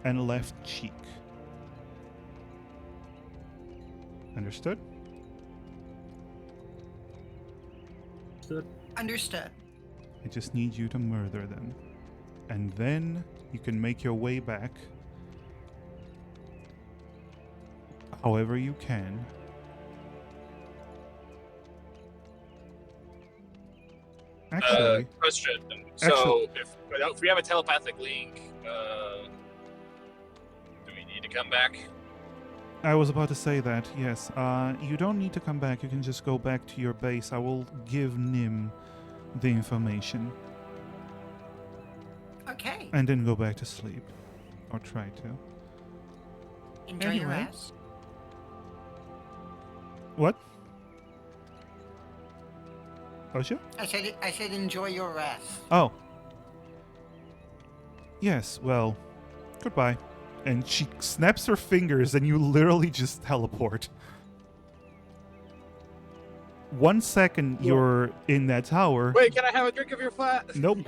and left cheek. Understood? Understood. I just need you to murder them. And then you can make your way back however you can. Actually, Question. So, if we have a telepathic link, do we need to come back? I was about to say that, yes. You don't need to come back. You can just go back to your base. I will give Nim the information. Okay. And then go back to sleep. Or try to. Enjoy your Anyway. rest. What? Osha? I said enjoy your rest. Oh. Yes, well, goodbye. And she snaps her fingers and you literally just teleport. 1 second you're in that tower. Wait, can I have a drink of your flat? Nope.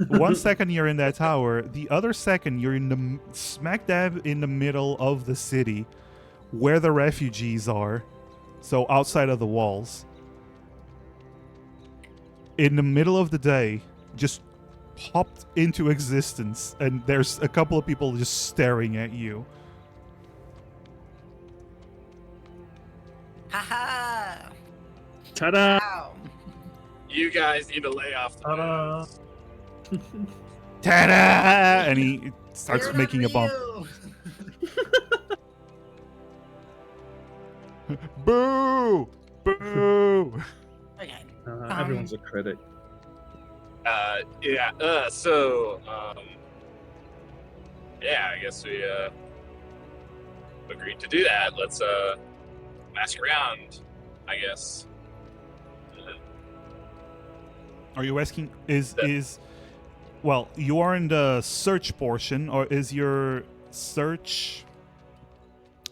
1 second you're in that tower. The other second you're in the smack dab in the middle of the city where the refugees are. So outside of the walls. In the middle of the day, just popped into existence, and there's a couple of people just staring at you. Haha! Ta-da! Wow! You guys need to lay off the Ta-da. booze. Ta-da! And he starts You're not making a bomb. real. Boo! Boo! Okay. Everyone's a critic. Yeah, yeah, I guess we, agreed to do that. Let's, mask around, I guess. Are you asking, well, you are in the search portion, or is your search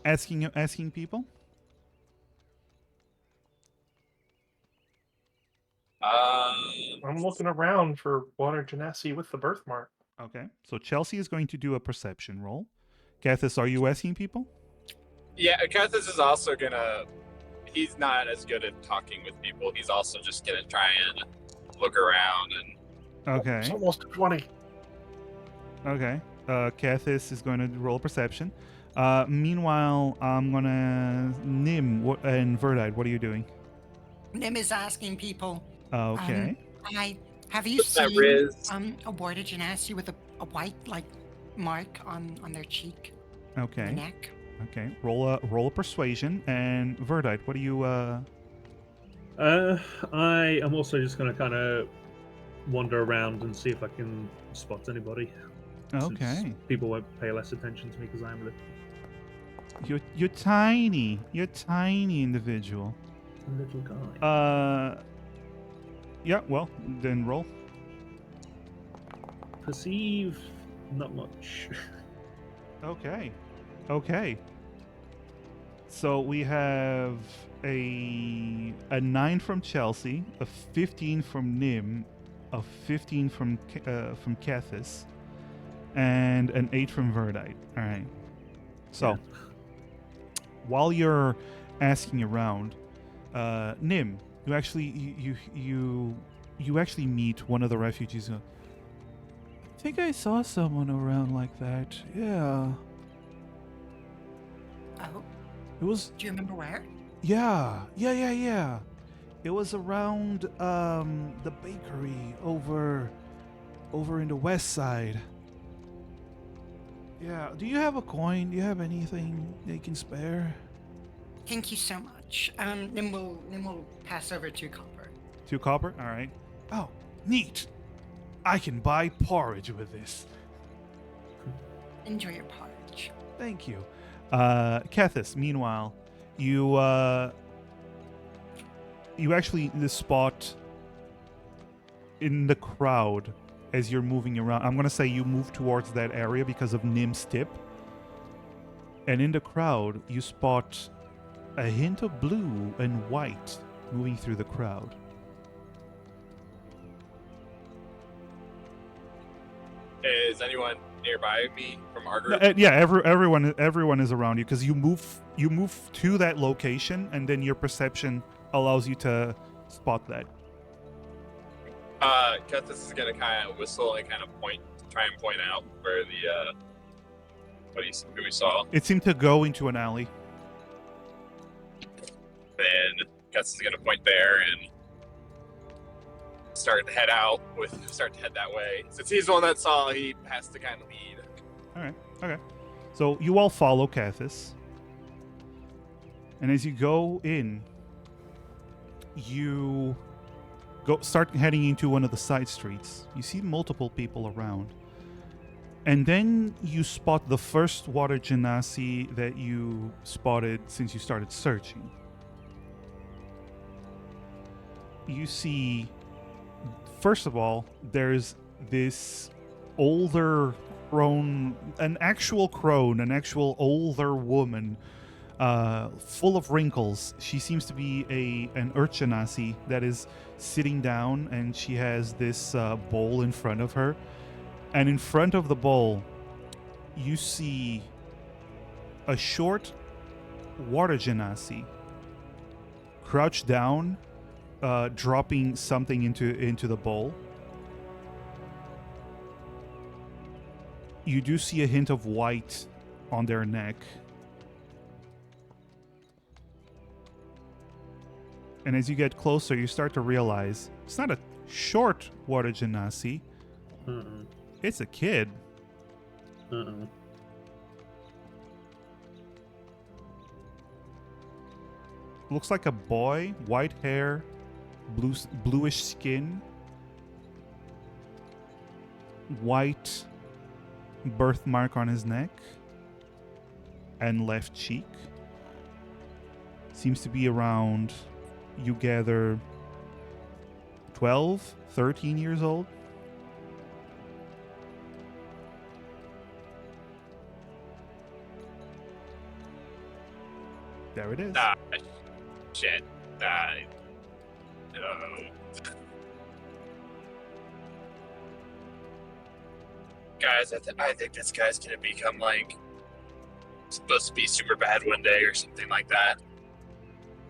asking people? I'm looking around for Water Genasi with the birthmark. Okay, so Chelsea is going to do a perception roll. Kathis, are you asking people? Yeah, Kathis is also gonna, he's not as good at talking with people. He's also just gonna try and look around and... Okay. It's almost 20. Okay. Kathis is going to roll a perception. Meanwhile, I'm gonna Nim and Verdite. What are you doing? Nim is asking people. Okay. Have you What's that, seen Riz? a Water Genasi with a white like mark on their cheek, the Okay. neck? Okay. Roll a persuasion. And Verdite, what do you? I am also just going to kind of wander around and see if I can spot anybody. since Okay. People won't pay less attention to me because I'm a You're tiny. You're tiny individual. little guy. Yeah. Well, then roll. Perceive, not much. Okay. Okay. So we have a 9 from Chelsea, a 15 from Nim, a 15 from Kathis, and an 8 from Verdite. All right. So Yeah. while you're asking around, Nim, you actually you actually meet one of the refugees. I think I saw someone around like that. Yeah. Oh, It was do you remember where? yeah. It was around the bakery over in the west side. Yeah. Do you have a coin? Do you have anything they can spare? Thank you so much. Nim will pass over 2 copper. 2 copper? All right. Oh, neat. I can buy porridge with this. Enjoy your porridge. Thank you. Kathis, meanwhile, you actually spot in the crowd as you're moving around. I'm gonna say you move towards that area because of Nim's tip. And in the crowd, you spot a hint of blue and white moving through the crowd. Is anyone nearby me from our group? Yeah, everyone is around you because you move to that location, and then your perception allows you to spot that. Kestis is gonna kind of whistle and kind of try and point out where the who we saw. It seemed to go into an alley. Then Kestis is gonna point there and start to head that way. Since he's the one that saw, he has to kind of lead. All right. Okay. So you all follow Cathis. And as you go in, you start heading into one of the side streets. You see multiple people around. And then you spot the first water genasi that you spotted since you started searching. You see, first of all, there's this older crone, an actual older woman, full of wrinkles. She seems to be an urchinasi that is sitting down, and she has this bowl in front of her. And in front of the bowl, you see a short water genasi crouched down, dropping something into the bowl. You do see a hint of white on their neck. And as you get closer, you start to realize it's not a short water genasi. Mm-mm. It's a kid. Mm-mm. Looks like a boy, white hair, bluish skin, white birthmark on his neck and left cheek. Seems to be around, you gather, 12, 13 years old. There it is. Shit. Guys, I think this guy's gonna become supposed to be super bad one day or something like that.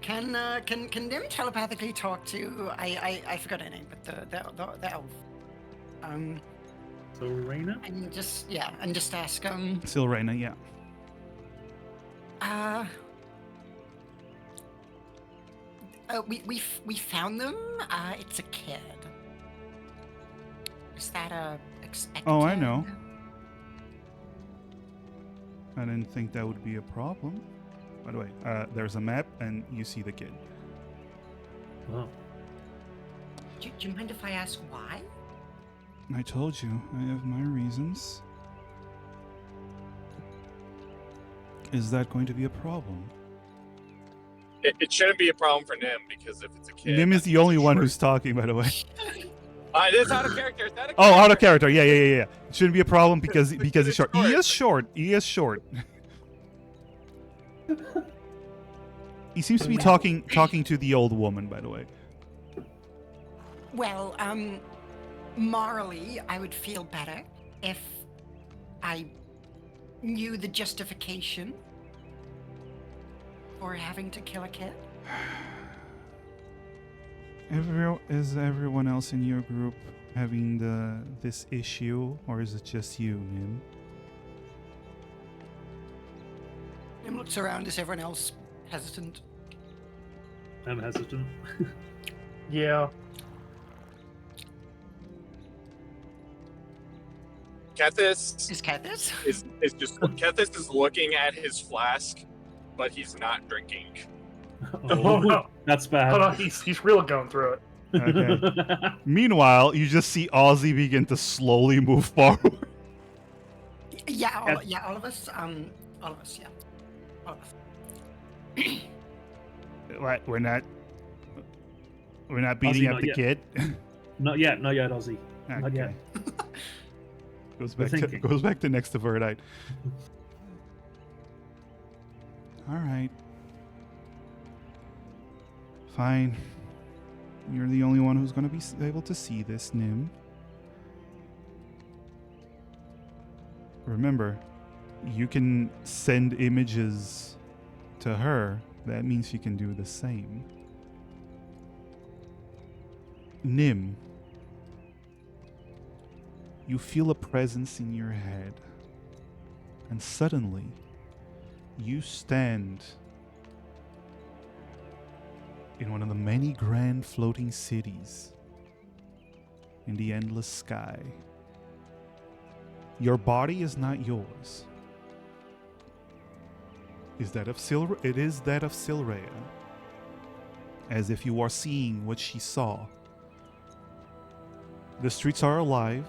Can them telepathically talk to I forgot her name, but the elf. So Raina? And just ask Silrena, yeah. We found them. It's a kid. Is that a expected? Oh, I know. I didn't think that would be a problem. By the way, there's a map and you see the kid. Oh. Do you mind if I ask why? I told you, I have my reasons. Is that going to be a problem? It shouldn't be a problem for Nim, because if it's a kid... Nim is the only one who's talking, by the way. It is out of character. It's out of Oh, character. out of character. Yeah. It shouldn't be a problem because he's short. He is short. He seems to be talking to the old woman, by the way. Well, morally, I would feel better if I knew the justification for having to kill a kid. Is everyone else in your group having this issue, or is it just you, Nim? Nim looks around. Is everyone else hesitant? I'm hesitant. Yeah. Cathis Is Cathis? Cathis is looking at his flask, but he's not drinking. Oh, no. That's Oh, bad. no, he's really going through it. Okay. Meanwhile, you just see Ozzy begin to slowly move forward. Yeah, all of us. All of us. Yeah, all of us. What? We're not beating Ozzy, up not the yet. kid. Not yet, Ozzy. Not yet. Goes We're back to next to Verdite. All right. Fine. You're the only one who's going to be able to see this, Nim. Remember, you can send images to her. That means you can do the same. Nim, You feel a presence in your head, and suddenly you stand in one of the many grand floating cities in the endless sky. Your body is not yours. It is that of Silrea, as if you are seeing what she saw. The streets are alive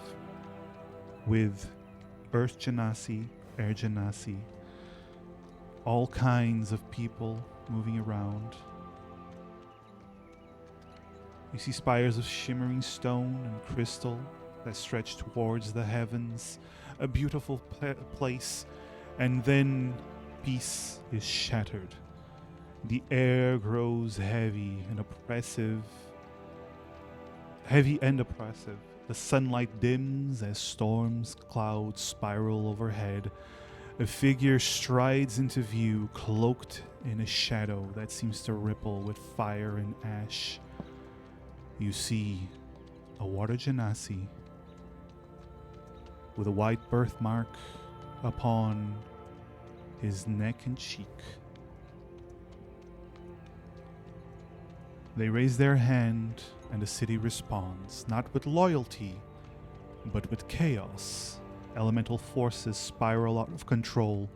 with Earth Genasi, Air Genasi, all kinds of people moving around. You see spires of shimmering stone and crystal that stretch towards the heavens, a beautiful place, and then peace is shattered. The air grows heavy and oppressive. The sunlight dims as storms clouds spiral overhead. A figure strides into view, cloaked in a shadow that seems to ripple with fire and ash. You see a water genasi with a white birthmark upon his neck and cheek. They raise their hand and the city responds, not with loyalty, but with chaos. Elemental forces spiral out of control,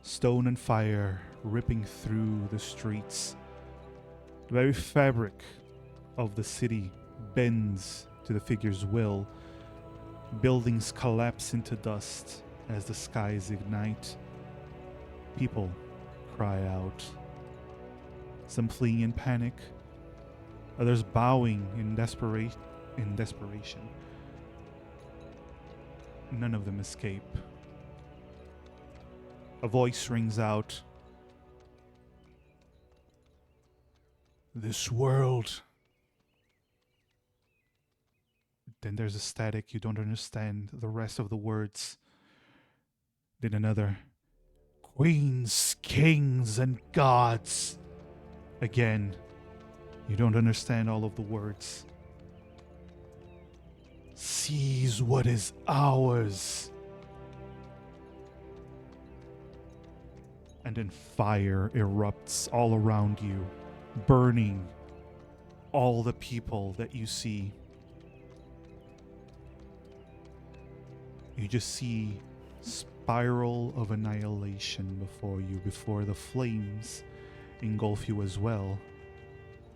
stone and fire ripping through the streets. The very fabric of the city bends to the figure's will. Buildings collapse into dust as the skies ignite. People cry out, some fleeing in panic, others bowing in desperation. None of them escape. A voice rings out. This world. Then there's a static. You don't understand the rest of the words. Then another. Queens, kings, and gods. Again. You don't understand all of the words. Seize what is ours. And then fire erupts all around you, burning all the people that you see. You just see spiral of annihilation before you, before the flames engulf you as well.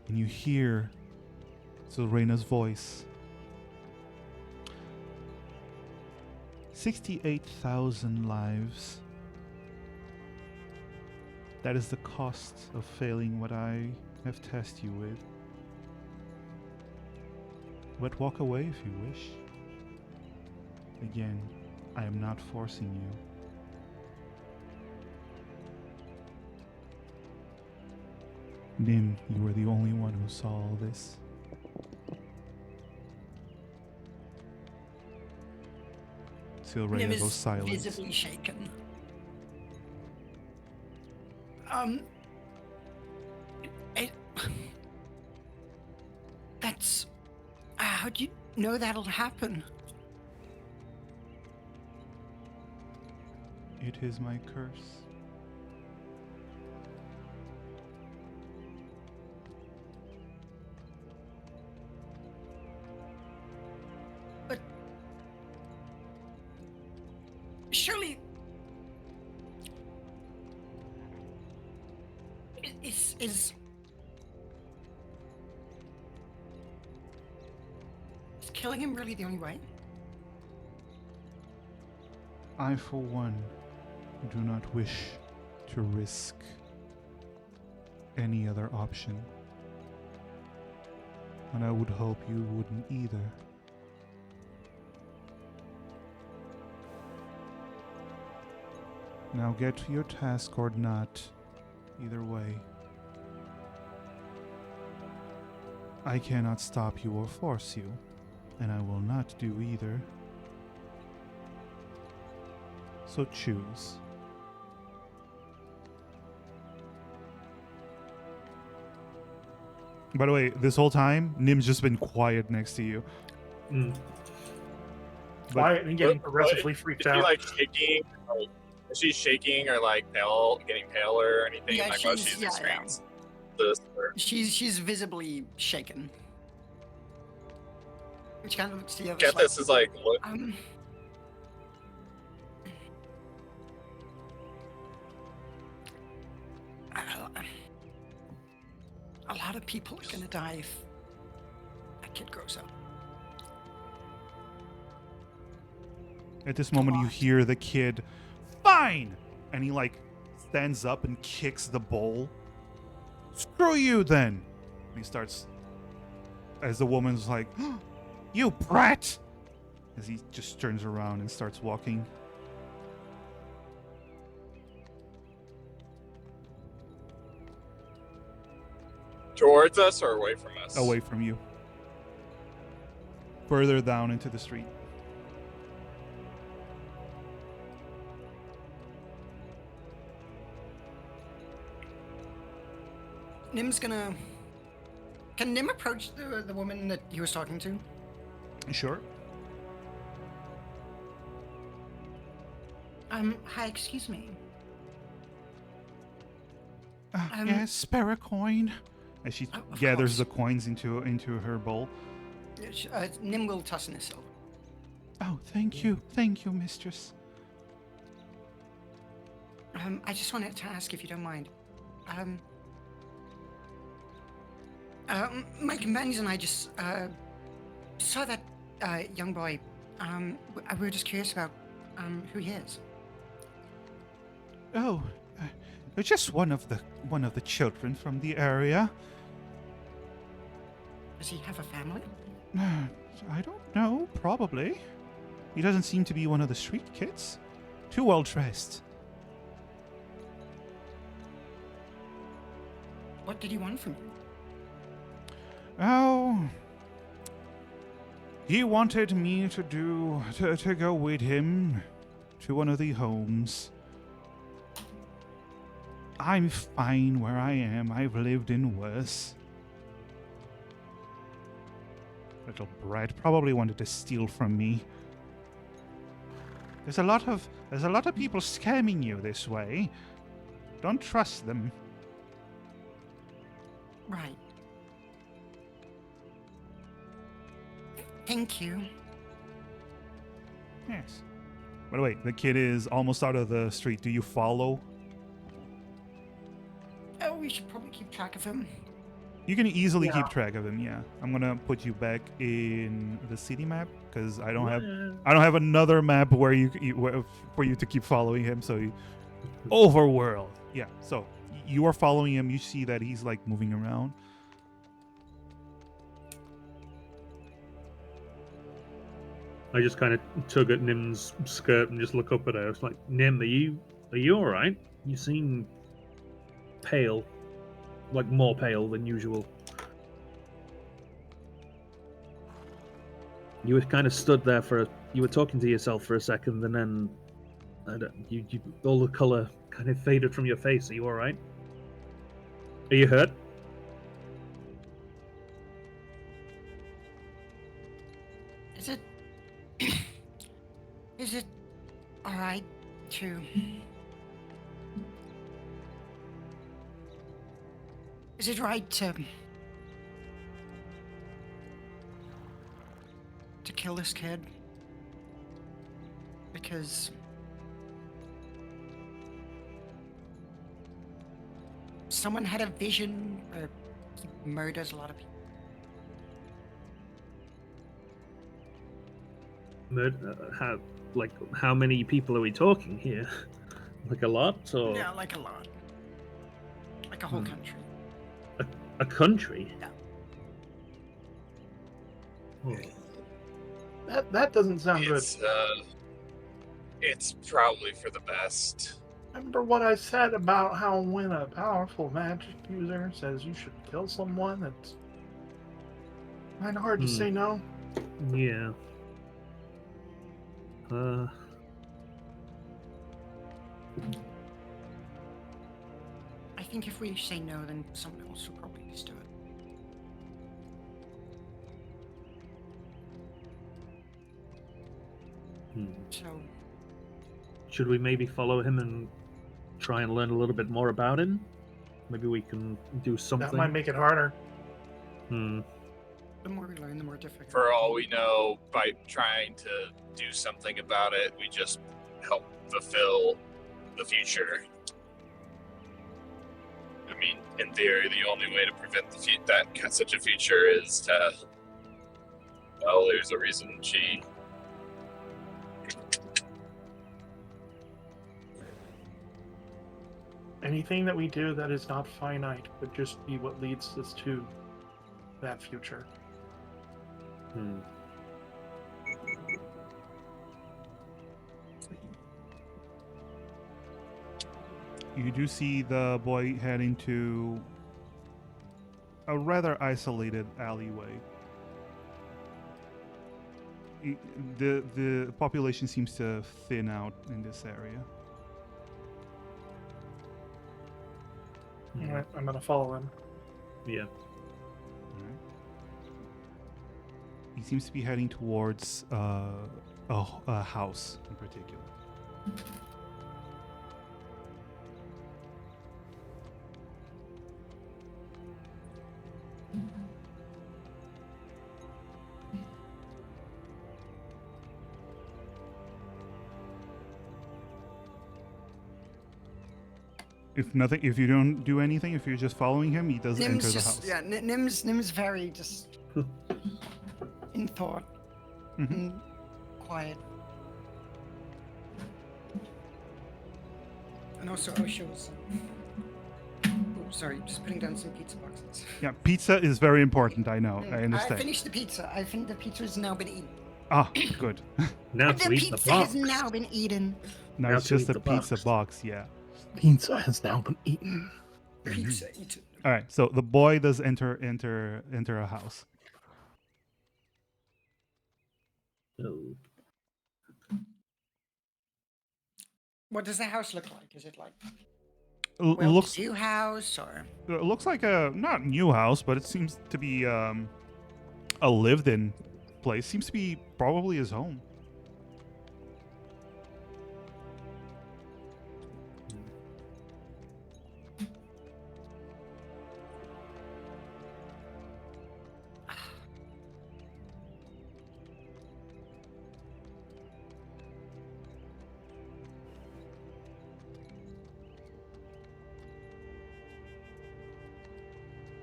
And you hear Silrena's voice. 68,000 lives. That is the cost of failing what I have tasked you with. But walk away if you wish. Again, I am not forcing you. Nim, you were the only one who saw all this. Nim Silrea goes is silent. visibly shaken. That's... how do you know that'll happen? It is my curse. But... surely... Is killing him really the only way? I, for one, do not wish to risk any other option. And I would hope you wouldn't either. Now get to your task or not. Either way. I cannot stop you or force you, and I will not do either. So choose. By the way, this whole time, Nim's just been quiet next to you. Mm. quiet and getting progressively Is freaked she out. like shaking? Like, is she shaking or like pale, getting paler or anything? Yeah, like while she's- she's yeah, experiencing this? Or... She's visibly shaken. She kind of looks to the other Get side. this is like what? A lot of people are gonna die if that kid grows up. At this moment, you lot. hear the kid, "Fine!" And he, like, stands up and kicks the bowl. "Screw you, then!" And he starts, as the woman's like, "You brat!" As he just turns around and starts walking. Towards us or away from us? Away from you. Further down into the street. Nim's gonna. Can Nim approach the woman that he was talking to? Sure. Hi, excuse me. Yes, spare a coin. As she Of gathers course. the coins into her bowl. Nim will toss in a silver. Oh, thank you, mistress. I just wanted to ask if you don't mind. My companions and I just saw that young boy. We were just curious about who he is. Oh, just one of the children from the area. Does he have a family? I don't know. Probably. He doesn't seem to be one of the street kids. Too well dressed. What did he want from you? Oh, he wanted me to go with him to one of the homes. I'm fine where I am. I've lived in worse. Little brat probably wanted to steal from me. There's a lot of people scamming you this way. Don't trust them. Right. Thank you. Yes. By the way, the kid is almost out of the street. Do you follow? Oh, we should probably keep track of him. You can easily Yeah. keep track of him. Yeah, I'm gonna put you back in the city map because I don't have another map where for you to keep following him. So, overworld. Yeah. So you are following him. You see that he's like moving around. I just kind of tug at Nim's skirt and just look up at her. It's like, Nim, are you all right? You seem pale, like more pale than usual. You were kind of stood there you were talking to yourself for a second, and then you all the color kind of faded from your face. Are you all right? Are you hurt? Is it alright to... Is it right to kill this kid? Because someone had a vision where he murders a lot of people. How many people are we talking here? Like a lot, or Yeah, like a lot. Like a whole country. a country? Yeah. Oh. That doesn't sound good. It's probably for the best. Remember what I said about how when a powerful magic user says you should kill someone, it's kind of hard to say no. Yeah. I think if we say no, then someone else will probably just do it. So Should we maybe follow him and try and learn a little bit more about him? Maybe we can do something. That might make it harder. Hmm. the more we learn, the more difficult. For all we know, by trying to do something about it, we just help fulfill the future. I mean, in theory, the only way to prevent that such a future is to. Well, there's a reason she. Anything that we do that is not finite would just be what leads us to that future. Hmm. You do see the boy heading to a rather isolated alleyway. The population seems to thin out in this area. Alright, I'm gonna follow him. Yeah. Alright. He seems to be heading towards a house in particular. If you don't do anything, if you're just following him, he does enter Nim's the just house. yeah. Nim's very just in thought Mhm. and quiet. And also Osho's. Oh, sorry, just putting down some pizza boxes. Yeah, pizza is very important. I know. I I understand. finished the pizza. I think the pizza has now been eaten. Ah, good. Now The to eat the pizza has box. now been eaten. Now Now it's to just eat a the pizza box. box. Yeah. Pizza has now been eaten. Pizza eaten. All right. So the boy does enter a house. Oh. What does the house look like? Is it like Looks well-to-do house or? looks like a not new house, but it seems to be a lived-in place. Seems to be probably his home.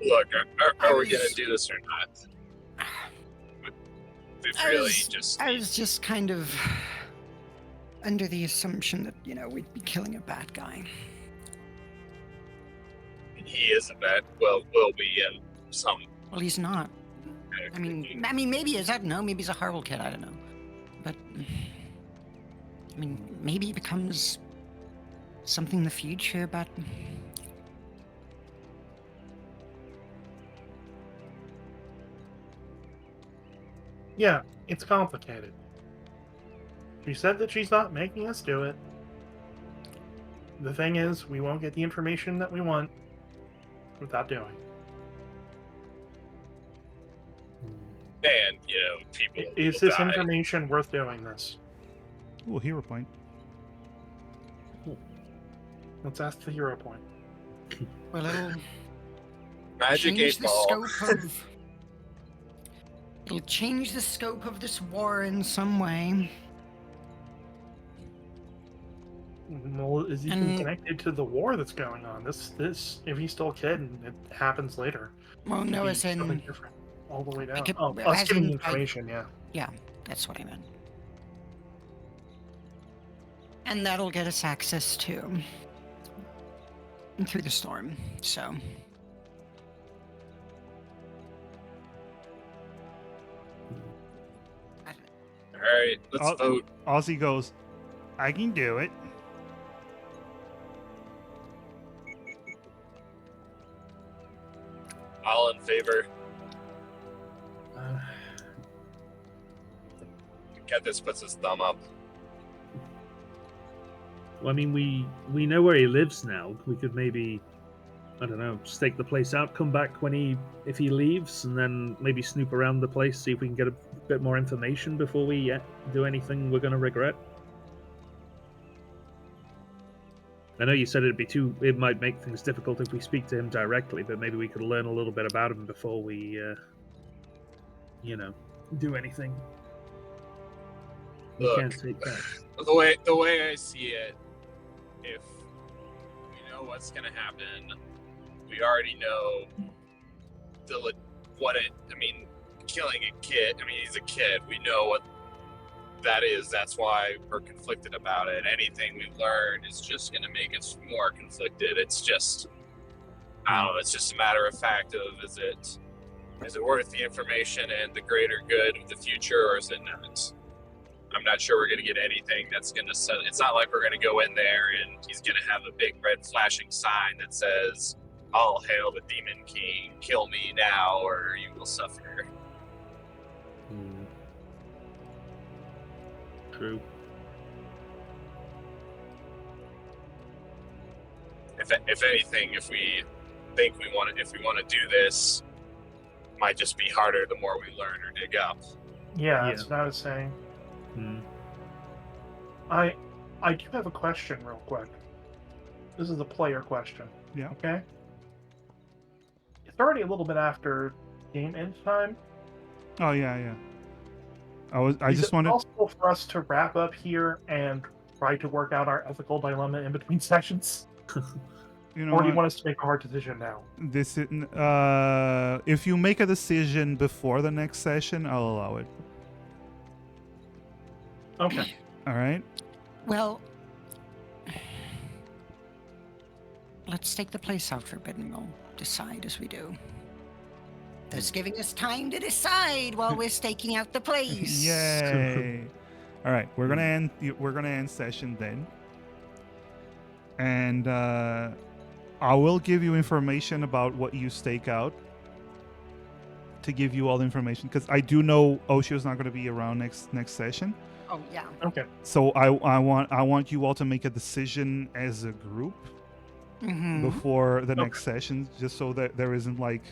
Look, are we gonna do this or not? We've really just. I was just kind of under the assumption that we'd be killing a bad guy. He is a bad. Well, will be in some. Well, he's not. I mean, maybe he is. I don't know. Maybe he's a horrible kid. I don't know. But I mean, maybe he becomes something in the future. But Yeah, it's complicated. She said that she's not making us do it. The thing is, we won't get the information that we want without doing. And people. Is will this die. information worth doing this? Oh, hero point. Let's ask the hero point. well, it'll Magic change 8 the ball. scope of. It'll change the scope of this war in some way. Well, is he And- connected to the war that's going on? This, if he's still a kid and it happens later. Well, it'd no, be as in. something different all the way down. could- Oh, as us getting in, the information, yeah. Yeah, that's what I meant. And that'll get us access to through the storm. So All right, let's Oh. vote. Ozzy goes, I can do it. All in favor. Uh, This puts his thumb up. Well, I mean, we know where he lives now. We could maybe I don't know, stake the place out, come back if he leaves, and then maybe snoop around the place, see if we can get a bit more information before we do anything we're going to regret. I know you said it might make things difficult if we speak to him directly, but maybe we could learn a little bit about him before we, do anything. We Look, can't take that. the way I see it, if we know what's gonna happen, we already know killing a kid. I mean, he's a kid. We know what that is. That's why we're conflicted about it. Anything we learn is just gonna make us more conflicted. It's just, I don't know. It's just a matter of fact of is it worth the information and the greater good of the future, or is it not? I'm not sure we're going to get anything that's going to set. It's not like we're going to go in there and he's going to have a big red flashing sign that says, "All hail the Demon King, kill me now or you will suffer." True. If anything, if we want to do this, might just be harder the more we learn or dig up. Yeah, that's what I was saying. I do have a question real quick. This is a player question. Yeah. Okay? It's already a little bit after game end time. Oh yeah. I Is just it wanted. possible for us to wrap up here and try to work out our ethical dilemma in between sessions? You know Or do you what? want us to make a hard decision now? This is, if you make a decision before the next session, I'll allow it. Okay. All right. Well, let's take the place out for a bit and we'll decide as we do. That's giving us time to decide while we're staking out the place. Yay! All right, we're gonna end. We're gonna end session then, and I will give you information about what you stake out. To give you all the information, because I do know Oshio's not going to be around next session. Oh yeah. Okay. So I want you all to make a decision as a group before the next session, just so that there isn't like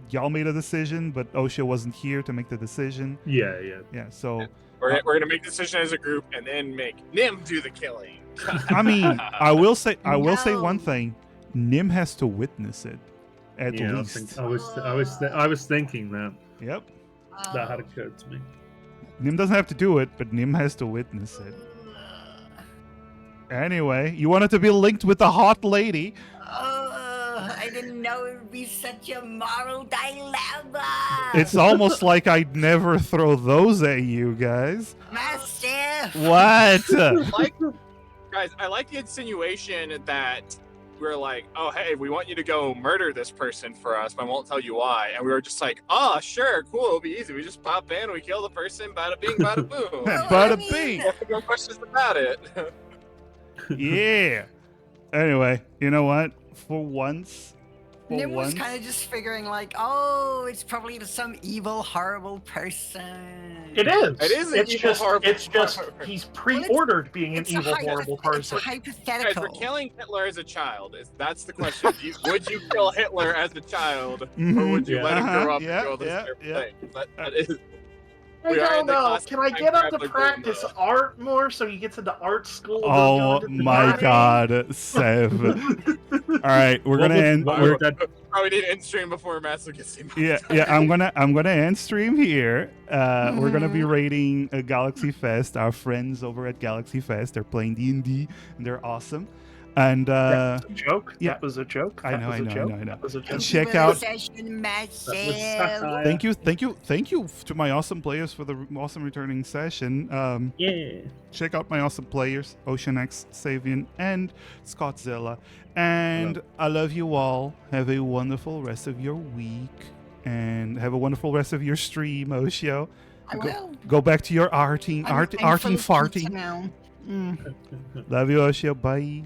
y'all made a decision, but Oshio wasn't here to make the decision. Yeah. So We're gonna make the decision as a group and then make Nim do the killing. I mean, I will say No. one thing: Nim has to witness it at Yeah, least. I was thinking that. Yep. That had occurred to me. Nim doesn't have to do it, but Nim has to witness it. Anyway, you wanted to be linked with the hot lady. I didn't know it would be such a moral dilemma. It's almost like I'd never throw those at you guys. Mastiff. What? I like the insinuation that we're like, oh, hey, we want you to go murder this person for us, but I won't tell you why. And we were just like, oh, sure, cool, it'll be easy. We just pop in, we kill the person, bada bing, bada boom. Bada bing. No questions about it. Yeah. Anyway, you know what? For once, Nim was kind of just figuring like, oh, it's probably some evil, horrible person. It is. It is an It's evil, just, horrible it's just person. he's pre-ordered being an It's a evil, horrible person. It's Guys, hypothetical. we're killing Hitler as a child. That's the question. Would you kill Hitler as a child, or would you let him grow up and do all this terrible thing? That is. I We are don't in the know. class Can I time get him to traveler practice room, art more so he gets into art school? Oh my God, Sev! All right, we're gonna end. Probably need to end stream before Matsu gets him. Yeah. I'm gonna end stream here. We're gonna be rating Galaxy Fest. Our friends over at Galaxy Fest, they're playing D&D and they're awesome. And That was a joke. yeah. That was a joke. I That know, was I a know, I joke. know, I know. That was a joke. check out. Session, Mastiff. Thank you to my awesome players for the awesome returning session. Yeah. Check out my awesome players, Ocean X, Savian, and Scottzilla. And I love you all. Have a wonderful rest of your week. And have a wonderful rest of your stream, Oshio. I will. Go back to your arting, I'm arting, full of pizza farting. now. Love you, Oshio. Bye.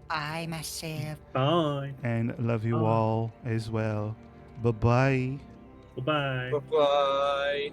Bye, Mastiff. Bye. And love you Bye. all as well. Bye-bye. Bye-bye. Bye.